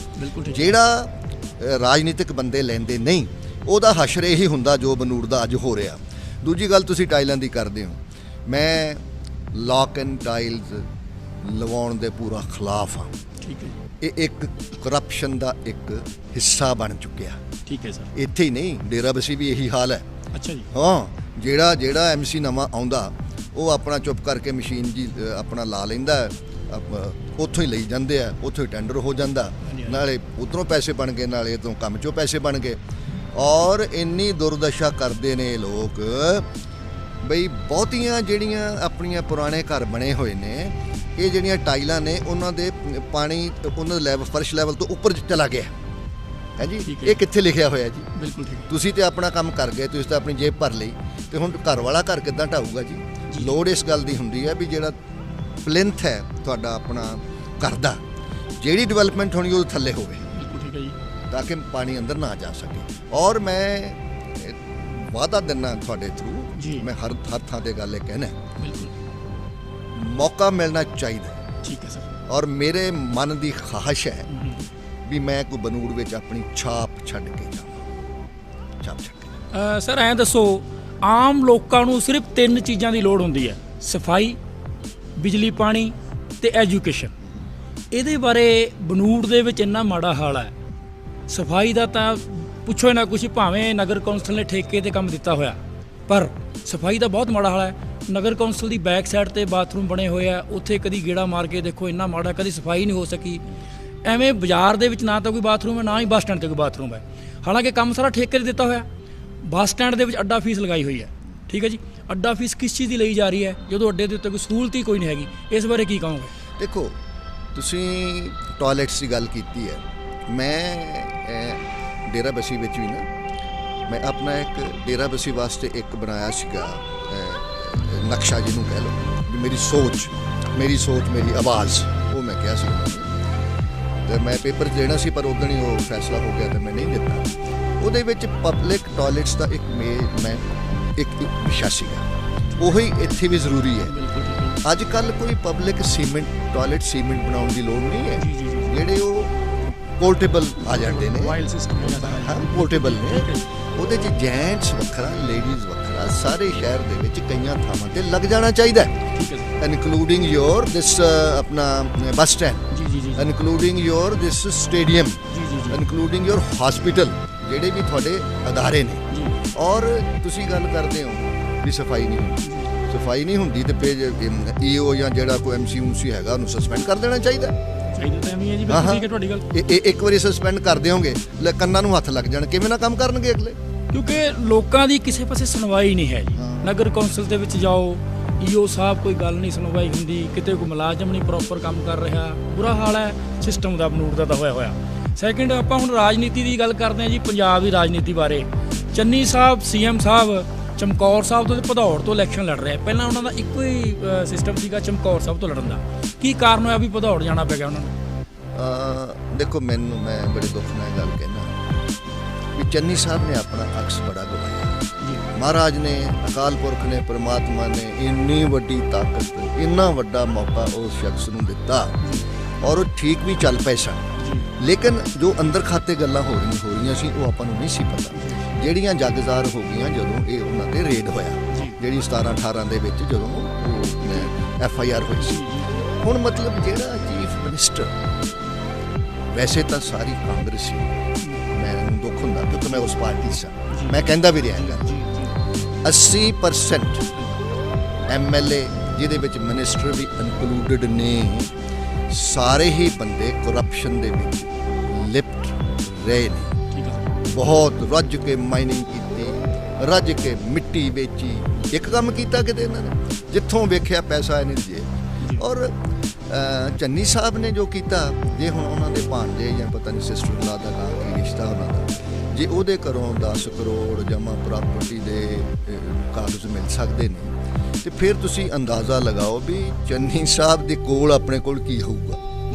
ਜਿਹੜਾ ਰਾਜਨੀਤਿਕ ਬੰਦੇ ਲੈਂਦੇ ਨਹੀਂ, ਉਹਦਾ ਹਸ਼ਰ ਇਹੀ ਹੁੰਦਾ ਜੋ ਬਨੂੜ ਦਾ ਅੱਜ ਹੋ ਰਿਹਾ। ਦੂਜੀ ਗੱਲ, ਤੁਸੀਂ ਟਾਈਲਾਂ ਦੀ ਕਰਦੇ ਹੋ, ਮੈਂ ਲੌਕ ਐਂਡ ਟਾਈਲਸ ਲਵਾਉਣ ਦੇ ਪੂਰਾ ਖਿਲਾਫ ਹਾਂ। ਠੀਕ ਹੈ। ਇਹ ਇੱਕ ਕਰਪਸ਼ਨ ਦਾ ਇੱਕ ਹਿੱਸਾ ਬਣ ਚੁੱਕਿਆ। ਠੀਕ ਹੈ ਸਰ। ਇੱਥੇ ਹੀ ਨਹੀਂ, ਡੇਰਾਬੱਸੀ ਵੀ ਇਹੀ ਹਾਲ ਹੈ। ਅੱਛਾ ਜੀ। ਹਾਂ, ਜਿਹੜਾ MC ਨਵਾਂ ਆਉਂਦਾ, ਉਹ ਆਪਣਾ ਚੁੱਪ ਕਰਕੇ ਮਸ਼ੀਨ ਜੀ ਆਪਣਾ ਲਾ ਲੈਂਦਾ, ਉੱਥੋਂ ਹੀ ਲਈ ਜਾਂਦੇ ਆ, ਉੱਥੋਂ ਹੀ ਟੈਂਡਰ ਹੋ ਜਾਂਦਾ, ਨਾਲੇ ਉੱਧਰੋਂ ਪੈਸੇ ਬਣ ਗਏ, ਨਾਲੇ ਇੱਧਰੋਂ ਕੰਮ 'ਚੋਂ ਪੈਸੇ ਬਣ ਗਏ। ਔਰ ਇੰਨੀ ਦੁਰਦਸ਼ਾ ਕਰਦੇ ਨੇ ਇਹ ਲੋਕ ਬਈ, ਬਹੁਤੀਆਂ ਜਿਹੜੀਆਂ ਆਪਣੀਆਂ ਪੁਰਾਣੇ ਘਰ ਬਣੇ ਹੋਏ ਨੇ, ਇਹ ਜਿਹੜੀਆਂ ਟਾਈਲਾਂ ਨੇ, ਉਹਨਾਂ ਦੇ ਪਾਣੀ ਉਹਨਾਂ ਦਾ ਲੈਵਲ, ਫਰਸ਼ ਲੈਵਲ ਤੋਂ ਉੱਪਰ ਚਲਾ ਗਿਆ ਹੈ ਜੀ। ਇਹ ਕਿੱਥੇ ਲਿਖਿਆ ਹੋਇਆ ਜੀ? ਬਿਲਕੁਲ ਠੀਕ। ਤੁਸੀਂ ਤੇ ਆਪਣਾ ਕੰਮ ਕਰ ਗਏ, ਤੁਸੀਂ ਤਾਂ ਆਪਣੀ ਜੇਬ ਭਰ ਲਈ, ਤੇ ਹੁਣ ਘਰ ਵਾਲਾ ਘਰ ਕਿੱਦਾਂ ਢਾਊਗਾ ਜੀ? ਲੋੜ ਇਸ ਗੱਲ ਦੀ ਹੁੰਦੀ ਹੈ ਵੀ ਜਿਹੜਾ ਪਲਿੰਥ ਹੈ ਤੁਹਾਡਾ ਆਪਣਾ ਘਰ ਦਾ, ਜਿਹੜੀ ਡਿਵੈਲਪਮੈਂਟ ਹੋਣੀ ਉਹ ਥੱਲੇ ਹੋਵੇ। ਬਿਲਕੁਲ ਠੀਕ ਹੈ ਜੀ, ਤਾਂ ਕਿ ਪਾਣੀ ਅੰਦਰ ਨਾ ਜਾ ਸਕੇ। ਔਰ ਮੈਂ ਵਾਅਦਾ ਦਿੰਦਾ ਤੁਹਾਡੇ ਥਰੂ, ਮੈਂ ਹਰ ਥਾਂ ਤੇ ਗੱਲ ਇਹ ਕਹਿਣਾ, ਮੌਕਾ ਮਿਲਣਾ ਚਾਹੀਦਾ। ਠੀਕ ਹੈ ਸਰ। ਔਰ ਮੇਰੇ ਮਨ ਦੀ ਖਾਹਿਸ਼ ਹੈ ਵੀ ਮੈਂ ਕੋਈ ਬਨੂੜ ਵਿੱਚ ਆਪਣੀ ਛਾਪ ਛੱਡ ਕੇ ਜਾਵਾਂ। ਛਾਪ ਛੱਡ ਕੇ। ਸਰ ਐਂ ਦੱਸੋ, ਆਮ ਲੋਕਾਂ ਨੂੰ ਸਿਰਫ 3 ਚੀਜ਼ਾਂ ਦੀ ਲੋੜ ਹੁੰਦੀ ਹੈ: ਸਫਾਈ, ਬਿਜਲੀ ਪਾਣੀ ਤੇ ਐਜੂਕੇਸ਼ਨ। ਇਹਦੇ ਬਾਰੇ ਬਨੂੜ ਦੇ ਵਿੱਚ ਇੰਨਾ ਮਾੜਾ ਹਾਲ ਹੈ। ਸਫਾਈ ਦਾ ਤਾਂ ਪੁੱਛੋ ਨਾ ਕੁਛ, ਭਾਵੇਂ ਨਗਰ ਕੌਂਸਲ ਨੇ ਠੇਕੇ ਤੇ ਕੰਮ ਦਿੱਤਾ ਹੋਇਆ, ਪਰ ਸਫਾਈ ਦਾ ਬਹੁਤ ਮਾੜਾ ਹਾਲ ਹੈ। ਨਗਰ ਕੌਂਸਲ ਦੀ ਬੈਕ ਸਾਈਡ ਤੇ ਬਾਥਰੂਮ ਬਣੇ ਹੋਏ ਆ, ਉੱਥੇ ਕਦੀ ਗੇੜਾ ਮਾਰ ਕੇ ਦੇਖੋ, ਇੰਨਾ ਮਾੜਾ, ਕਦੀ ਸਫਾਈ ਨਹੀਂ ਹੋ ਸਕੀ। ਐਵੇਂ ਬਾਜ਼ਾਰ ਦੇ ਵਿੱਚ ਨਾ ਤਾਂ ਕੋਈ ਬਾਥਰੂਮ ਹੈ, ਨਾ ਹੀ ਬੱਸ ਸਟੈਂਡ ਤੇ ਕੋਈ ਬਾਥਰੂਮ ਹੈ। ਹਾਲਾਂਕਿ ਕੰਮ ਸਾਰਾ ਠੇਕੇ ਤੇ ਦਿੱਤਾ ਹੋਇਆ। ਬੱਸ ਸਟੈਂਡ ਦੇ ਵਿੱਚ ਅੱਡਾ ਫੀਸ ਲਗਾਈ ਹੋਈ ਹੈ। ਠੀਕ ਹੈ ਜੀ। ਅੱਡਾ ਫੀਸ ਕਿਸ ਚੀਜ਼ ਦੀ ਲਈ ਜਾ ਰਹੀ ਹੈ ਜਦੋਂ ਅੱਡੇ ਦੇ ਉੱਤੇ ਕੋਈ ਸਹੂਲਤ ਹੀ ਕੋਈ ਨਹੀਂ ਹੈਗੀ? ਇਸ ਬਾਰੇ ਕੀ ਕਹੋਗੇ? ਦੇਖੋ, ਤੁਸੀਂ ਟਾਇਲਟਸ ਦੀ ਗੱਲ ਕੀਤੀ ਹੈ। ਮੈਂ ਡੇਰਾਬੱਸੀ ਵਿੱਚ ਵੀ ਨਾ, ਮੈਂ ਆਪਣਾ ਇੱਕ ਡੇਰਾਬੱਸੀ ਵਾਸਤੇ ਇੱਕ ਬਣਾਇਆ ਸੀਗਾ ਨਕਸ਼ਾ, ਜਿਹਨੂੰ ਕਹਿ ਲਓ ਵੀ ਮੇਰੀ ਸੋਚ, ਮੇਰੀ ਆਵਾਜ਼, ਉਹ ਮੈਂ ਕਿਹਾ ਸੀ ਤੇ ਮੈਂ ਪੇਪਰ ਦੇਣਾ ਸੀ, ਪਰ ਉਦੋਂ ਹੀ ਉਹ ਫੈਸਲਾ ਹੋ ਗਿਆ ਤੇ ਮੈਂ ਨਹੀਂ ਦਿੱਤਾ। ਉਹਦੇ ਵਿੱਚ ਪਬਲਿਕ ਟਾਇਲਟਸ ਦਾ ਇੱਕ ਵਿਸ਼ਾ ਸੀਗਾ। ਉਹੀ ਇੱਥੇ ਵੀ ਜ਼ਰੂਰੀ ਹੈ। ਅੱਜ ਕੱਲ੍ਹ ਕੋਈ ਪਬਲਿਕ ਟਾਇਲਟ ਸੀਮੈਂਟ ਬਣਾਉਣ ਦੀ ਲੋੜ ਨਹੀਂ ਹੈ। ਜਿਹੜੇ ਉਹ ਪੋਰਟੇਬਲ ਆ ਜਾਂਦੇ ਨੇ, ਪੋਰਟੇਬਲ ਨੇ, ਉਹਦੇ 'ਚ ਜੈਂਟਸ ਵੱਖਰਾ, ਲੇਡੀਜ਼ ਵੱਖਰਾ, ਸਾਰੇ ਸ਼ਹਿਰ ਦੇ ਵਿੱਚ ਕਈਆਂ ਥਾਵਾਂ ਤੇ ਲੱਗ ਜਾਣਾ ਚਾਹੀਦਾ, ਇਨਕਲੂਡਿੰਗ ਯੋਰ ਦਿਸ ਆਪਣਾ ਬੱਸ ਸਟੈਂਡ, ਇਨਕਲੂਡਿੰਗ ਯੋਰ ਦਿਸ ਸਟੇਡੀਅਮ, ਇਨਕਲੂਡਿੰਗ ਯੋਰ ਹਸਪੀਟਲ, ਜਿਹੜੇ ਵੀ ਤੁਹਾਡੇ ਅਦਾਰੇ ਨੇ। ਔਰ ਤੁਸੀਂ ਗੱਲ ਕਰਦੇ ਹੋ ਵੀ ਸਫਾਈ ਨਹੀਂ ਹੁੰਦੀ ਤੇ ਫਿਰ EO ਜਾਂ ਜਿਹੜਾ ਕੋਈ MC ਹੈਗਾ ਉਹਨੂੰ ਸਸਪੈਂਡ ਕਰ ਦੇਣਾ ਚਾਹੀਦਾ। ਤੁਹਾਡੀ ਗੱਲ ਇੱਕ ਵਾਰੀ ਸਸਪੈਂਡ ਕਰ ਦਿਓਗੇ, ਕੰਨਾਂ ਨੂੰ ਹੱਥ ਲੱਗ ਜਾਣ, ਕਿਵੇਂ ਨਾ ਕੰਮ ਕਰਨਗੇ ਅਗਲੇ? ਕਿਉਂਕਿ ਲੋਕਾਂ ਦੀ ਕਿਸੇ ਪਾਸੇ ਸੁਣਵਾਈ ਨਹੀਂ ਹੈ ਜੀ। ਨਗਰ ਕੌਂਸਲ ਦੇ ਵਿੱਚ ਜਾਓ, EO ਸਾਹਿਬ ਕੋਈ ਗੱਲ ਨਹੀਂ ਸੁਣਵਾਈ ਹੁੰਦੀ, ਕਿਤੇ ਕੋਈ ਮੁਲਾਜ਼ਮ ਨਹੀਂ ਪ੍ਰੋਪਰ ਕੰਮ ਕਰ ਰਿਹਾ। ਬੁਰਾ ਹਾਲ ਹੈ ਸਿਸਟਮ ਦਾ ਬਨੂੜ ਦਾ ਤਾਂ ਹੋਇਆ। ਸੈਕਿੰਡ, ਆਪਾਂ ਹੁਣ ਰਾਜਨੀਤੀ ਦੀ ਗੱਲ ਕਰਦੇ ਹਾਂ ਜੀ, ਪੰਜਾਬ ਦੀ ਰਾਜਨੀਤੀ ਬਾਰੇ। ਚੰਨੀ ਸਾਹਿਬ CM ਸਾਹਿਬ ਚਮਕੌਰ ਸਾਹਿਬ ਤੋਂ ਭਦੌੜ ਤੋਂ ਇਲੈਕਸ਼ਨ ਲੜ ਰਿਹਾ। ਪਹਿਲਾਂ ਉਹਨਾਂ ਦਾ ਇੱਕੋ ਹੀ ਸਿਸਟਮ ਸੀਗਾ ਚਮਕੌਰ ਸਾਹਿਬ ਤੋਂ ਲੜਨ ਦਾ। ਕੀ ਕਾਰਨ ਹੋਇਆ ਵੀ ਭਦੌੜ ਜਾਣਾ ਪਿਆ ਗਿਆ ਉਹਨਾਂ ਨੂੰ? ਦੇਖੋ, ਮੈਂ ਬੜੇ ਦੁੱਖ ਨਾਲ ਗੱਲ ਕਹਿਣਾ ਵੀ ਚੰਨੀ ਸਾਹਿਬ ਨੇ ਆਪਣਾ ਅਕਸ ਬੜਾ ਗਵਾਇਆ। ਮਹਾਰਾਜ ਨੇ, ਅਕਾਲ ਪੁਰਖ ਨੇ, ਪਰਮਾਤਮਾ ਨੇ ਇੰਨੀ ਵੱਡੀ ਤਾਕਤ, ਇੰਨਾ ਵੱਡਾ ਮੌਕਾ ਉਸ ਸ਼ਖਸ ਨੂੰ ਦਿੱਤਾ, ਔਰ ਉਹ ਠੀਕ ਵੀ ਚੱਲ ਪਏ ਸਨ। ਲੇਕਿਨ ਜੋ ਅੰਦਰ ਖਾਤੇ ਗੱਲਾਂ ਹੋ ਰਹੀਆਂ ਸੀ, ਉਹ ਆਪਾਂ ਨੂੰ ਨਹੀਂ ਸੀ ਪਤਾ। ਜਿਹੜੀਆਂ ਜਗਜ਼ਾਰ ਹੋ ਗਈਆਂ ਜਦੋਂ ਇਹ ਉਹਨਾਂ ਤੇ ਰੇਡ ਹੋਇਆ, ਜਿਹੜੀ 17-18 ਦੇ ਵਿੱਚ ਜਦੋਂ ਉਹ FIR ਹੋਈ ਸੀ। ਹੁਣ ਮਤਲਬ ਜਿਹੜਾ ਚੀਫ ਮਿਨਿਸਟਰ, ਵੈਸੇ ਤਾਂ ਸਾਰੀ ਕਾਂਗਰਸ ਸੀ, ਮੈਨੂੰ ਦੁੱਖ ਹੁੰਦਾ ਕਿਉਂਕਿ ਮੈਂ ਉਸ ਪਾਰਟੀ ਸਾਂ, ਮੈਂ ਕਹਿੰਦਾ ਵੀ ਰਿਹਾ 80% MLA ਜਿਹਦੇ ਵਿੱਚ ਮਿਨਿਸਟਰ ਵੀ ਇਨਕਲੂਡਡ ਨੇ, ਸਾਰੇ ਹੀ ਬੰਦੇ ਕਰਪਸ਼ਨ ਦੇ ਵਿੱਚ ਲਿਪਟ ਰਹੇ ਨੇ। ਬਹੁਤ ਰੱਜ ਕੇ ਮਾਈਨਿੰਗ ਕੀਤੀ, ਰੱਜ ਕੇ ਮਿੱਟੀ ਵੇਚੀ। ਇੱਕ ਕੰਮ ਕੀਤਾ ਕਿਤੇ ਇਹਨਾਂ ਨੇ, ਜਿੱਥੋਂ ਵੇਖਿਆ ਪੈਸਾ ਇਹਨੇ ਜੇ। ਔਰ ਚੰਨੀ ਸਾਹਿਬ ਨੇ ਜੋ ਕੀਤਾ, ਜੇ ਹੁਣ ਉਹਨਾਂ ਦੇ ਭਾਣਜੇ ਜਾਂ ਪਤਾ ਨਹੀਂ ਸਿਸਟਰ ਲਾ ਦਾ ਕੀ ਰਿਸ਼ਤਾ ਉਹਨਾਂ ਦਾ, ਜੇ ਉਹਦੇ ਘਰੋਂ 10 ਕਰੋੜ ਜਮ੍ਹਾਂ ਪ੍ਰਾਪਰਟੀ ਦੇ ਕਾਗਜ਼ ਮਿਲ ਸਕਦੇ ਨੇ, ਤੇ ਫਿਰ ਤੁਸੀਂ ਅੰਦਾਜ਼ਾ ਲਗਾਓ ਵੀ ਚੰਨੀ ਸਾਹਿਬ ਦੇ ਕੋਲ ਆਪਣੇ ਕੋਲ ਕੀ ਹੋਊਗਾ।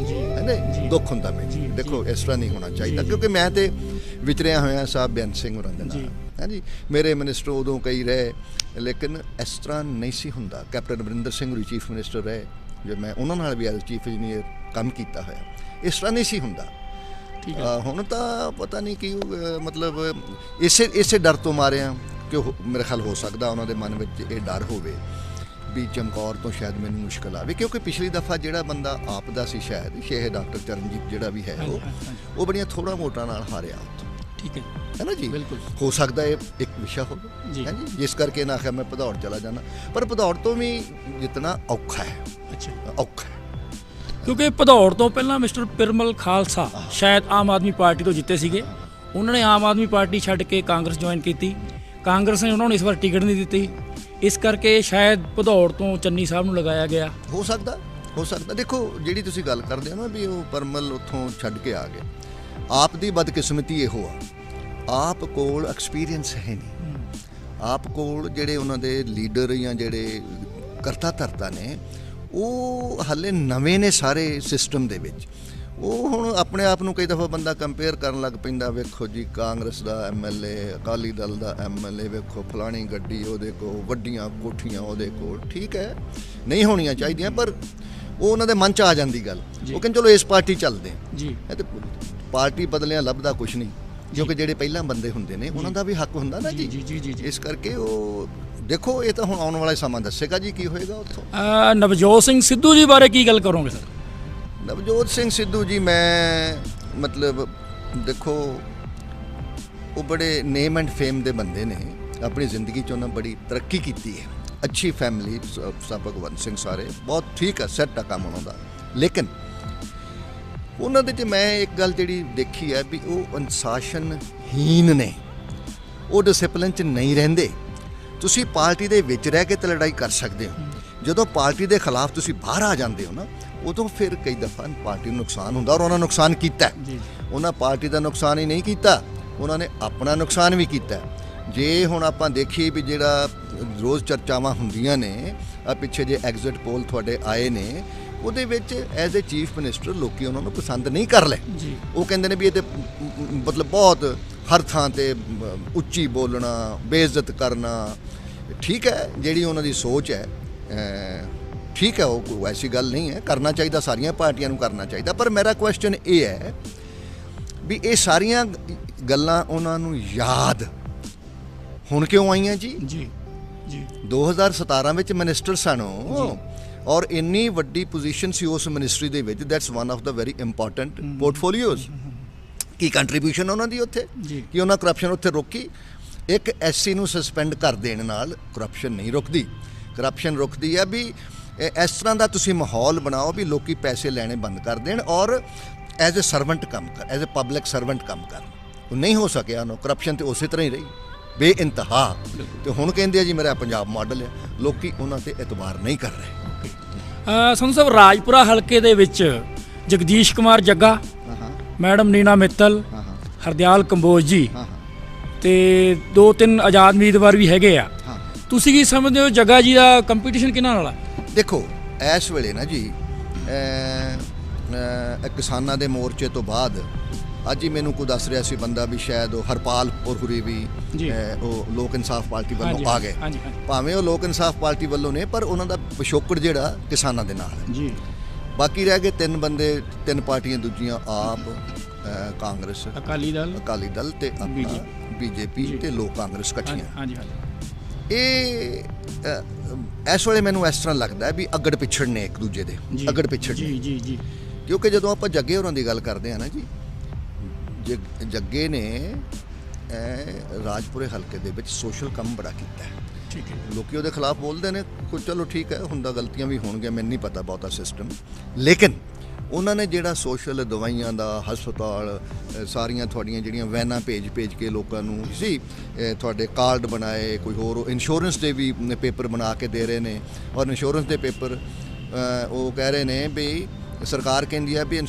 ਹੈ ਨਾ, ਦੁੱਖ ਹੁੰਦਾ ਮੈਨੂੰ। ਦੇਖੋ ਇਸ ਤਰ੍ਹਾਂ ਨਹੀਂ ਹੋਣਾ ਚਾਹੀਦਾ, ਕਿਉਂਕਿ ਮੈਂ ਤੇ ਵਿਚਰਿਆ ਹੋਇਆ ਸਾਹਿਬ ਬੇਅੰਤ ਸਿੰਘ ਹੋਰਾਂ ਦੇ ਨਾਲ, ਹੈ ਜੀ। ਮੇਰੇ ਮਿਨਿਸਟਰ ਉਦੋਂ ਕਈ ਰਹੇ, ਲੇਕਿਨ ਇਸ ਤਰ੍ਹਾਂ ਨਹੀਂ ਸੀ ਹੁੰਦਾ। ਕੈਪਟਨ ਅਮਰਿੰਦਰ ਸਿੰਘ ਹੋਰੀ ਚੀਫ ਮਿਨਿਸਟਰ ਰਹੇ, ਜੋ ਮੈਂ ਉਹਨਾਂ ਨਾਲ ਵੀ ਐਜ਼ ਚੀਫ ਇੰਜੀਨੀਅਰ ਕੰਮ ਕੀਤਾ ਹੋਇਆ, ਇਸ ਤਰ੍ਹਾਂ ਨਹੀਂ ਸੀ ਹੁੰਦਾ। ਹੁਣ ਤਾਂ ਪਤਾ ਨਹੀਂ ਕੀ ਮਤਲਬ ਇਸੇ ਡਰ ਤੋਂ ਮਾਰਿਆ ਕਿ ਮੇਰੇ ਖਿਆਲ ਹੋ ਸਕਦਾ ਉਹਨਾਂ ਦੇ ਮਨ ਵਿੱਚ ਇਹ ਡਰ ਹੋਵੇ ਵੀ ਚਮਕੌਰ ਤੋਂ ਸ਼ਾਇਦ ਮੈਨੂੰ ਮੁਸ਼ਕਲ ਆਵੇ, ਕਿਉਂਕਿ ਪਿਛਲੀ ਦਫਾ ਜਿਹੜਾ ਬੰਦਾ ਆਪ ਦਾ ਸੀ ਸ਼ਾਇਦ ਸ਼ੇਖ ਡਾਕਟਰ ਚਰਨਜੀਤ ਜਿਹੜਾ ਵੀ ਹੈ ਉਹ ਬੜੀਆਂ ਥੋੜਾ ਮੋਟਾ ਨਾਲ ਹਾਰਿਆ ਉੱਥੋਂ। ਠੀਕ ਹੈ ਨਾ ਜੀ, ਬਿਲਕੁਲ ਹੋ ਸਕਦਾ ਇਹ ਇੱਕ ਵਿਸ਼ਾ ਹੋਵੇ, ਹੈ ਜੀ, ਜਿਸ ਕਰਕੇ ਨਾ ਆਖਿਆ ਮੈਂ ਭਦੌੜ ਚਲਾ ਜਾਣਾ। ਪਰ ਭਦੌੜ ਤੋਂ ਵੀ ਜਿਤਨਾ ਔਖਾ ਹੈ, ਔਖਾ ਹੈ, ਕਿਉਂਕਿ ਭਦੌੜ ਤੋਂ ਪਹਿਲਾਂ ਮਿਸਟਰ ਪਿਰਮਲ ਖਾਲਸਾ ਸ਼ਾਇਦ ਆਮ ਆਦਮੀ ਪਾਰਟੀ ਤੋਂ ਜਿੱਤੇ ਸੀਗੇ। ਉਹਨਾਂ ਨੇ ਆਮ ਆਦਮੀ ਪਾਰਟੀ ਛੱਡ ਕੇ ਕਾਂਗਰਸ ਜੁਆਇਨ ਕੀਤੀ, ਕਾਂਗਰਸ ਨੇ ਉਹਨਾਂ ਨੂੰ ਇਸ ਵਾਰ ਟਿਕਟ ਨਹੀਂ ਦਿੱਤੀ, ਇਸ ਕਰਕੇ ਸ਼ਾਇਦ ਭਦੌੜ ਤੋਂ ਚੰਨੀ ਸਾਹਿਬ ਨੂੰ ਲਗਾਇਆ ਗਿਆ। ਹੋ ਸਕਦਾ। ਦੇਖੋ ਜਿਹੜੀ ਤੁਸੀਂ ਗੱਲ ਕਰਦੇ ਹੋ ਨਾ ਵੀ ਉਹ ਪਰਮਲ ਉੱਥੋਂ ਛੱਡ ਕੇ ਆ ਗਏ, ਆਪ ਦੀ ਬਦਕਿਸਮਤੀ ਇਹੋ ਆ, ਆਪ ਕੋਲ ਐਕਸਪੀਰੀਅੰਸ ਹੈ ਨਹੀਂ। ਆਪ ਕੋਲ ਜਿਹੜੇ ਉਹਨਾਂ ਦੇ ਲੀਡਰ ਜਾਂ ਜਿਹੜੇ ਕਰਤਾ ਧਰਤਾ ਨੇ ਉਹ ਹਾਲੇ ਨਵੇਂ ਨੇ ਸਾਰੇ ਸਿਸਟਮ ਦੇ ਵਿੱਚ। ਉਹ ਹੁਣ ਆਪਣੇ ਆਪ ਨੂੰ ਕਈ ਦਫਾ ਬੰਦਾ ਕੰਪੇਅਰ ਕਰਨ ਲੱਗ ਪੈਂਦਾ, ਵੇਖੋ ਜੀ ਕਾਂਗਰਸ ਦਾ MLA, ਅਕਾਲੀ ਦਲ ਦਾ MLA, ਵੇਖੋ ਫਲਾਣੀ ਗੱਡੀ ਉਹਦੇ ਕੋਲ, ਵੱਡੀਆਂ ਕੋਠੀਆਂ ਉਹਦੇ ਕੋਲ। ਠੀਕ ਹੈ, ਨਹੀਂ ਹੋਣੀਆਂ ਚਾਹੀਦੀਆਂ, ਪਰ ਉਹ ਉਹਨਾਂ ਦੇ ਮਨ 'ਚ ਆ ਜਾਂਦੀ ਗੱਲ। ਉਹ ਕਹਿੰਦੇ ਚਲੋ ਇਸ ਪਾਰਟੀ ਚੱਲਦੇ ਜੀ। ਤੇ ਪਾਰਟੀ ਬਦਲਿਆਂ ਲੱਭਦਾ ਕੁਛ ਨਹੀਂ, ਕਿਉਂਕਿ ਜਿਹੜੇ ਪਹਿਲਾਂ ਬੰਦੇ ਹੁੰਦੇ ਨੇ ਉਹਨਾਂ ਦਾ ਵੀ ਹੱਕ ਹੁੰਦਾ ਨਾ ਜੀ। ਇਸ ਕਰਕੇ ਉਹ ਦੇਖੋ, ਇਹ ਤਾਂ ਹੁਣ ਆਉਣ ਵਾਲਾ ਸਮਾਂ ਦੱਸੇਗਾ ਜੀ ਕੀ ਹੋਏਗਾ ਉੱਥੋਂ। ਨਵਜੋਤ ਸਿੰਘ ਸਿੱਧੂ ਜੀ ਬਾਰੇ ਕੀ ਗੱਲ ਕਰੋਗੇ ਸਰ? ਨਵਜੋਤ ਸਿੰਘ ਸਿੱਧੂ ਜੀ, ਮੈਂ ਮਤਲਬ ਦੇਖੋ ਉਹ ਬੜੇ ਨੇਮ ਐਂਡ ਫੇਮ ਦੇ ਬੰਦੇ ਨੇ, ਆਪਣੀ ਜ਼ਿੰਦਗੀ 'ਚ ਉਹਨਾਂ ਬੜੀ ਤਰੱਕੀ ਕੀਤੀ ਹੈ, ਅੱਛੀ ਫੈਮਿਲੀ, ਸਭ ਭਗਵੰਤ ਸਿੰਘ ਸਾਰੇ ਬਹੁਤ ਠੀਕ ਹੈ, ਸੈੱਟ ਆ ਕੰਮ ਉਹਨਾਂ ਦਾ। ਲੇਕਿਨ ਉਹਨਾਂ ਦੇ 'ਚ ਮੈਂ ਇੱਕ ਗੱਲ ਜਿਹੜੀ ਦੇਖੀ ਹੈ ਵੀ ਉਹ ਅਨੁਸ਼ਾਸਨਹੀਨ ਨੇ, ਉਹ ਡਿਸਿਪਲਿਨ 'ਚ ਨਹੀਂ ਰਹਿੰਦੇ। ਤੁਸੀਂ ਪਾਰਟੀ ਦੇ ਵਿੱਚ ਰਹਿ ਕੇ ਤਾਂ ਲੜਾਈ ਕਰ ਸਕਦੇ ਹੋ, ਜਦੋਂ ਪਾਰਟੀ ਦੇ ਖਿਲਾਫ ਤੁਸੀਂ ਬਾਹਰ ਆ ਜਾਂਦੇ ਹੋ ਨਾ, ਉਦੋਂ ਫਿਰ ਕਈ ਦਫਾ ਪਾਰਟੀ ਨੂੰ ਨੁਕਸਾਨ ਹੁੰਦਾ। ਔਰ ਉਹਨਾਂ ਨੁਕਸਾਨ ਕੀਤਾ, ਉਹਨਾਂ ਪਾਰਟੀ ਦਾ ਨੁਕਸਾਨ ਹੀ ਨਹੀਂ ਕੀਤਾ, ਉਹਨਾਂ ਨੇ ਆਪਣਾ ਨੁਕਸਾਨ ਵੀ ਕੀਤਾ। ਜੇ ਹੁਣ ਆਪਾਂ ਦੇਖੀਏ ਵੀ ਜਿਹੜਾ ਰੋਜ਼ ਚਰਚਾਵਾਂ ਹੁੰਦੀਆਂ ਨੇ, ਆ ਪਿੱਛੇ ਜੇ ਐਗਜ਼ਿਟ ਪੋਲ ਤੁਹਾਡੇ ਆਏ ਨੇ, ਉਹਦੇ ਵਿੱਚ ਐਜ਼ ਏ ਚੀਫ ਮਿਨਿਸਟਰ ਲੋਕੀ ਉਹਨਾਂ ਨੂੰ ਪਸੰਦ ਨਹੀਂ ਕਰ ਲਏ। ਉਹ ਕਹਿੰਦੇ ਨੇ ਵੀ ਇਹ ਤੇ ਮਤਲਬ ਬਹੁਤ ਹਰ ਥਾਂ ਤੇ ਉੱਚੀ ਬੋਲਣਾ, ਬੇਇੱਜ਼ਤ ਕਰਨਾ। ਠੀਕ ਹੈ, ਜਿਹੜੀ ਉਹਨਾਂ ਦੀ ਸੋਚ ਹੈ ਠੀਕ ਹੈ, ਉਹ ਕੋਈ ਐਸੀ ਗੱਲ ਨਹੀਂ ਹੈ, ਕਰਨਾ ਚਾਹੀਦਾ, ਸਾਰੀਆਂ ਪਾਰਟੀਆਂ ਨੂੰ ਕਰਨਾ ਚਾਹੀਦਾ। ਪਰ ਮੇਰਾ ਕੁਐਸਚਨ ਇਹ ਹੈ ਵੀ ਇਹ ਸਾਰੀਆਂ ਗੱਲਾਂ ਉਹਨਾਂ ਨੂੰ ਯਾਦ ਹੁਣ ਕਿਉਂ ਆਈਆਂ ਜੀ? 2017 ਵਿੱਚ ਮਿਨਿਸਟਰ ਸਨ ਔਰ ਇੰਨੀ ਵੱਡੀ ਪੋਜੀਸ਼ਨ ਸੀ ਉਸ ਮਿਨਿਸਟਰੀ ਦੇ ਵਿੱਚ, that's one of the very important portfolios. ਕੀ ਕੰਟਰੀਬਿਊਸ਼ਨ ਉਹਨਾਂ ਦੀ ਉੱਥੇ, ਕਿ ਉਹਨਾਂ ਕਰਪਸ਼ਨ ਉੱਥੇ ਰੋਕੀ? ਇੱਕ SC ਨੂੰ ਸਸਪੈਂਡ ਕਰ ਦੇਣ ਨਾਲ ਕਰਪਸ਼ਨ ਨਹੀਂ ਰੁਕਦੀ। ਕਰਪਸ਼ਨ ਰੁਕਦੀ ਹੈ ਵੀ ਇਸ ਤਰ੍ਹਾਂ ਦਾ ਤੁਸੀਂ ਮਾਹੌਲ ਬਣਾਓ ਵੀ ਲੋਕੀ ਪੈਸੇ ਲੈਣੇ ਬੰਦ ਕਰ ਦੇਣ ਔਰ ਐਜ਼ ਏ ਸਰਵੈਂਟ ਕੰਮ ਕਰ, ਐਜ਼ ਏ ਪਬਲਿਕ ਸਰਵੈਂਟ ਕੰਮ ਕਰ। ਉਹ ਨਹੀਂ ਹੋ ਸਕਿਆ, ਉਹਨੂੰ ਕਰਪਸ਼ਨ ਤੇ ਉਸੇ ਤਰ੍ਹਾਂ ਹੀ ਰਹੀ ਬੇਇੰਤਹਾ। ਤੇ ਹੁਣ ਕਹਿੰਦੇ ਆ ਜੀ ਮੇਰਾ ਪੰਜਾਬ ਮਾਡਲ ਹੈ, ਲੋਕੀ ਉਹਨਾਂ ਤੇ ਇਤਬਾਰ ਨਹੀਂ ਕਰ ਰਹੇ। ਸੰਧੂ ਸਾਹਿਬ, ਰਾਜਪੁਰਾ ਹਲਕੇ ਦੇ ਵਿੱਚ ਜਗਦੀਸ਼ ਕੁਮਾਰ ਜੱਗਾ, ਮੈਡਮ ਨੀਨਾ ਮਿੱਤਲ, ਹਰਦਿਆਲ ਕੰਬੋਜ ਜੀ ਤੇ 2-3 ਆਜ਼ਾਦ ਉਮੀਦਵਾਰ ਵੀ ਹੈਗੇ ਆ। ਤੁਸੀਂ ਕੀ ਸਮਝਦੇ ਹੋ, ਜੱਗਾ ਜੀ ਦਾ ਕੰਪੀਟੀਸ਼ਨ ਕਿਹਨਾਂ ਨਾਲ ਆ? ਦੇਖੋ ਇਸ ਵੇਲੇ ਨਾ ਜੀ ਕਿਸਾਨਾਂ ਦੇ ਮੋਰਚੇ ਤੋਂ ਬਾਅਦ ਅੱਜ ਹੀ ਮੈਨੂੰ ਕੋਈ ਦੱਸ ਰਿਹਾ ਸੀ ਬੰਦਾ ਵੀ ਸ਼ਾਇਦ ਉਹ ਹਰਪਾਲ ਪੁਰਹੁਰੀ ਵੀ ਉਹ ਲੋਕ ਇਨਸਾਫ ਪਾਰਟੀ ਵੱਲੋਂ ਆ ਗਏ। ਭਾਵੇਂ ਉਹ ਲੋਕ ਇਨਸਾਫ ਪਾਰਟੀ ਵੱਲੋਂ ਨੇ, ਪਰ ਉਹਨਾਂ ਦਾ ਪਿਛੋਕੜ ਜਿਹੜਾ ਕਿਸਾਨਾਂ ਦੇ ਨਾਲ ਹੈ। ਬਾਕੀ ਰਹਿ ਗਏ 3 ਬੰਦੇ, 3 ਪਾਰਟੀਆਂ ਦੂਜੀਆਂ, ਆਪ, ਕਾਂਗਰਸ, ਅਕਾਲੀ ਦਲ ਤੇ BJP ਤੇ ਲੋਕ ਕਾਂਗਰਸ ਇਕੱਠੀਆਂ। ਇਹ ਇਸ ਵੇਲੇ ਮੈਨੂੰ ਇਸ ਤਰ੍ਹਾਂ ਲੱਗਦਾ ਹੈ ਵੀ ਅੱਗੜ ਪਿਛੜ ਨੇ ਇੱਕ ਦੂਜੇ ਦੇ, ਅੱਗੜ ਪਿਛੜ ਨੇ। ਕਿਉਂਕਿ ਜਦੋਂ ਆਪਾਂ ਜੱਗੇ ਹੋਰਾਂ ਦੀ ਗੱਲ ਕਰਦੇ ਹਾਂ ਨਾ ਜੀ, ਜੱਗੇ ਨੇ ਰਾਜਪੁਰੇ ਹਲਕੇ ਦੇ ਵਿੱਚ ਸੋਸ਼ਲ ਕੰਮ ਬੜਾ ਕੀਤਾ ਹੈ। ਠੀਕ ਹੈ। ਲੋਕੀ ਉਹਦੇ ਖਿਲਾਫ ਬੋਲਦੇ ਨੇ, ਕੋਈ ਚਲੋ ਠੀਕ ਹੈ, ਹੁੰਦਾ ਗਲਤੀਆਂ ਵੀ ਹੋਣਗੀਆਂ, ਮੈਨੂੰ ਨਹੀਂ ਪਤਾ ਬਹੁਤਾ ਸਿਸਟਮ, ਲੇਕਿਨ ਉਹਨਾਂ ਨੇ ਜਿਹੜਾ ਸੋਸ਼ਲ ਦਵਾਈਆਂ ਦਾ ਹਸਪਤਾਲ ਸਾਰੀਆਂ ਤੁਹਾਡੀਆਂ ਜਿਹੜੀਆਂ ਵੈਨਾਂ ਭੇਜ ਕੇ ਲੋਕਾਂ ਨੂੰ ਸੀ ਤੁਹਾਡੇ ਕਾਰਡ ਬਣਾਏ, ਕੋਈ ਹੋਰ ਇੰਸ਼ੋਰੈਂਸ ਦੇ ਵੀ ਪੇਪਰ ਬਣਾ ਕੇ ਦੇ ਰਹੇ ਨੇ, ਔਰ ਇੰਸ਼ੋਰੈਂਸ ਦੇ ਪੇਪਰ ਉਹ ਕਹਿ ਰਹੇ ਨੇ ਵੀ ਸਰਕਾਰ ਕਹਿੰਦੀ ਹੈ ਵੀ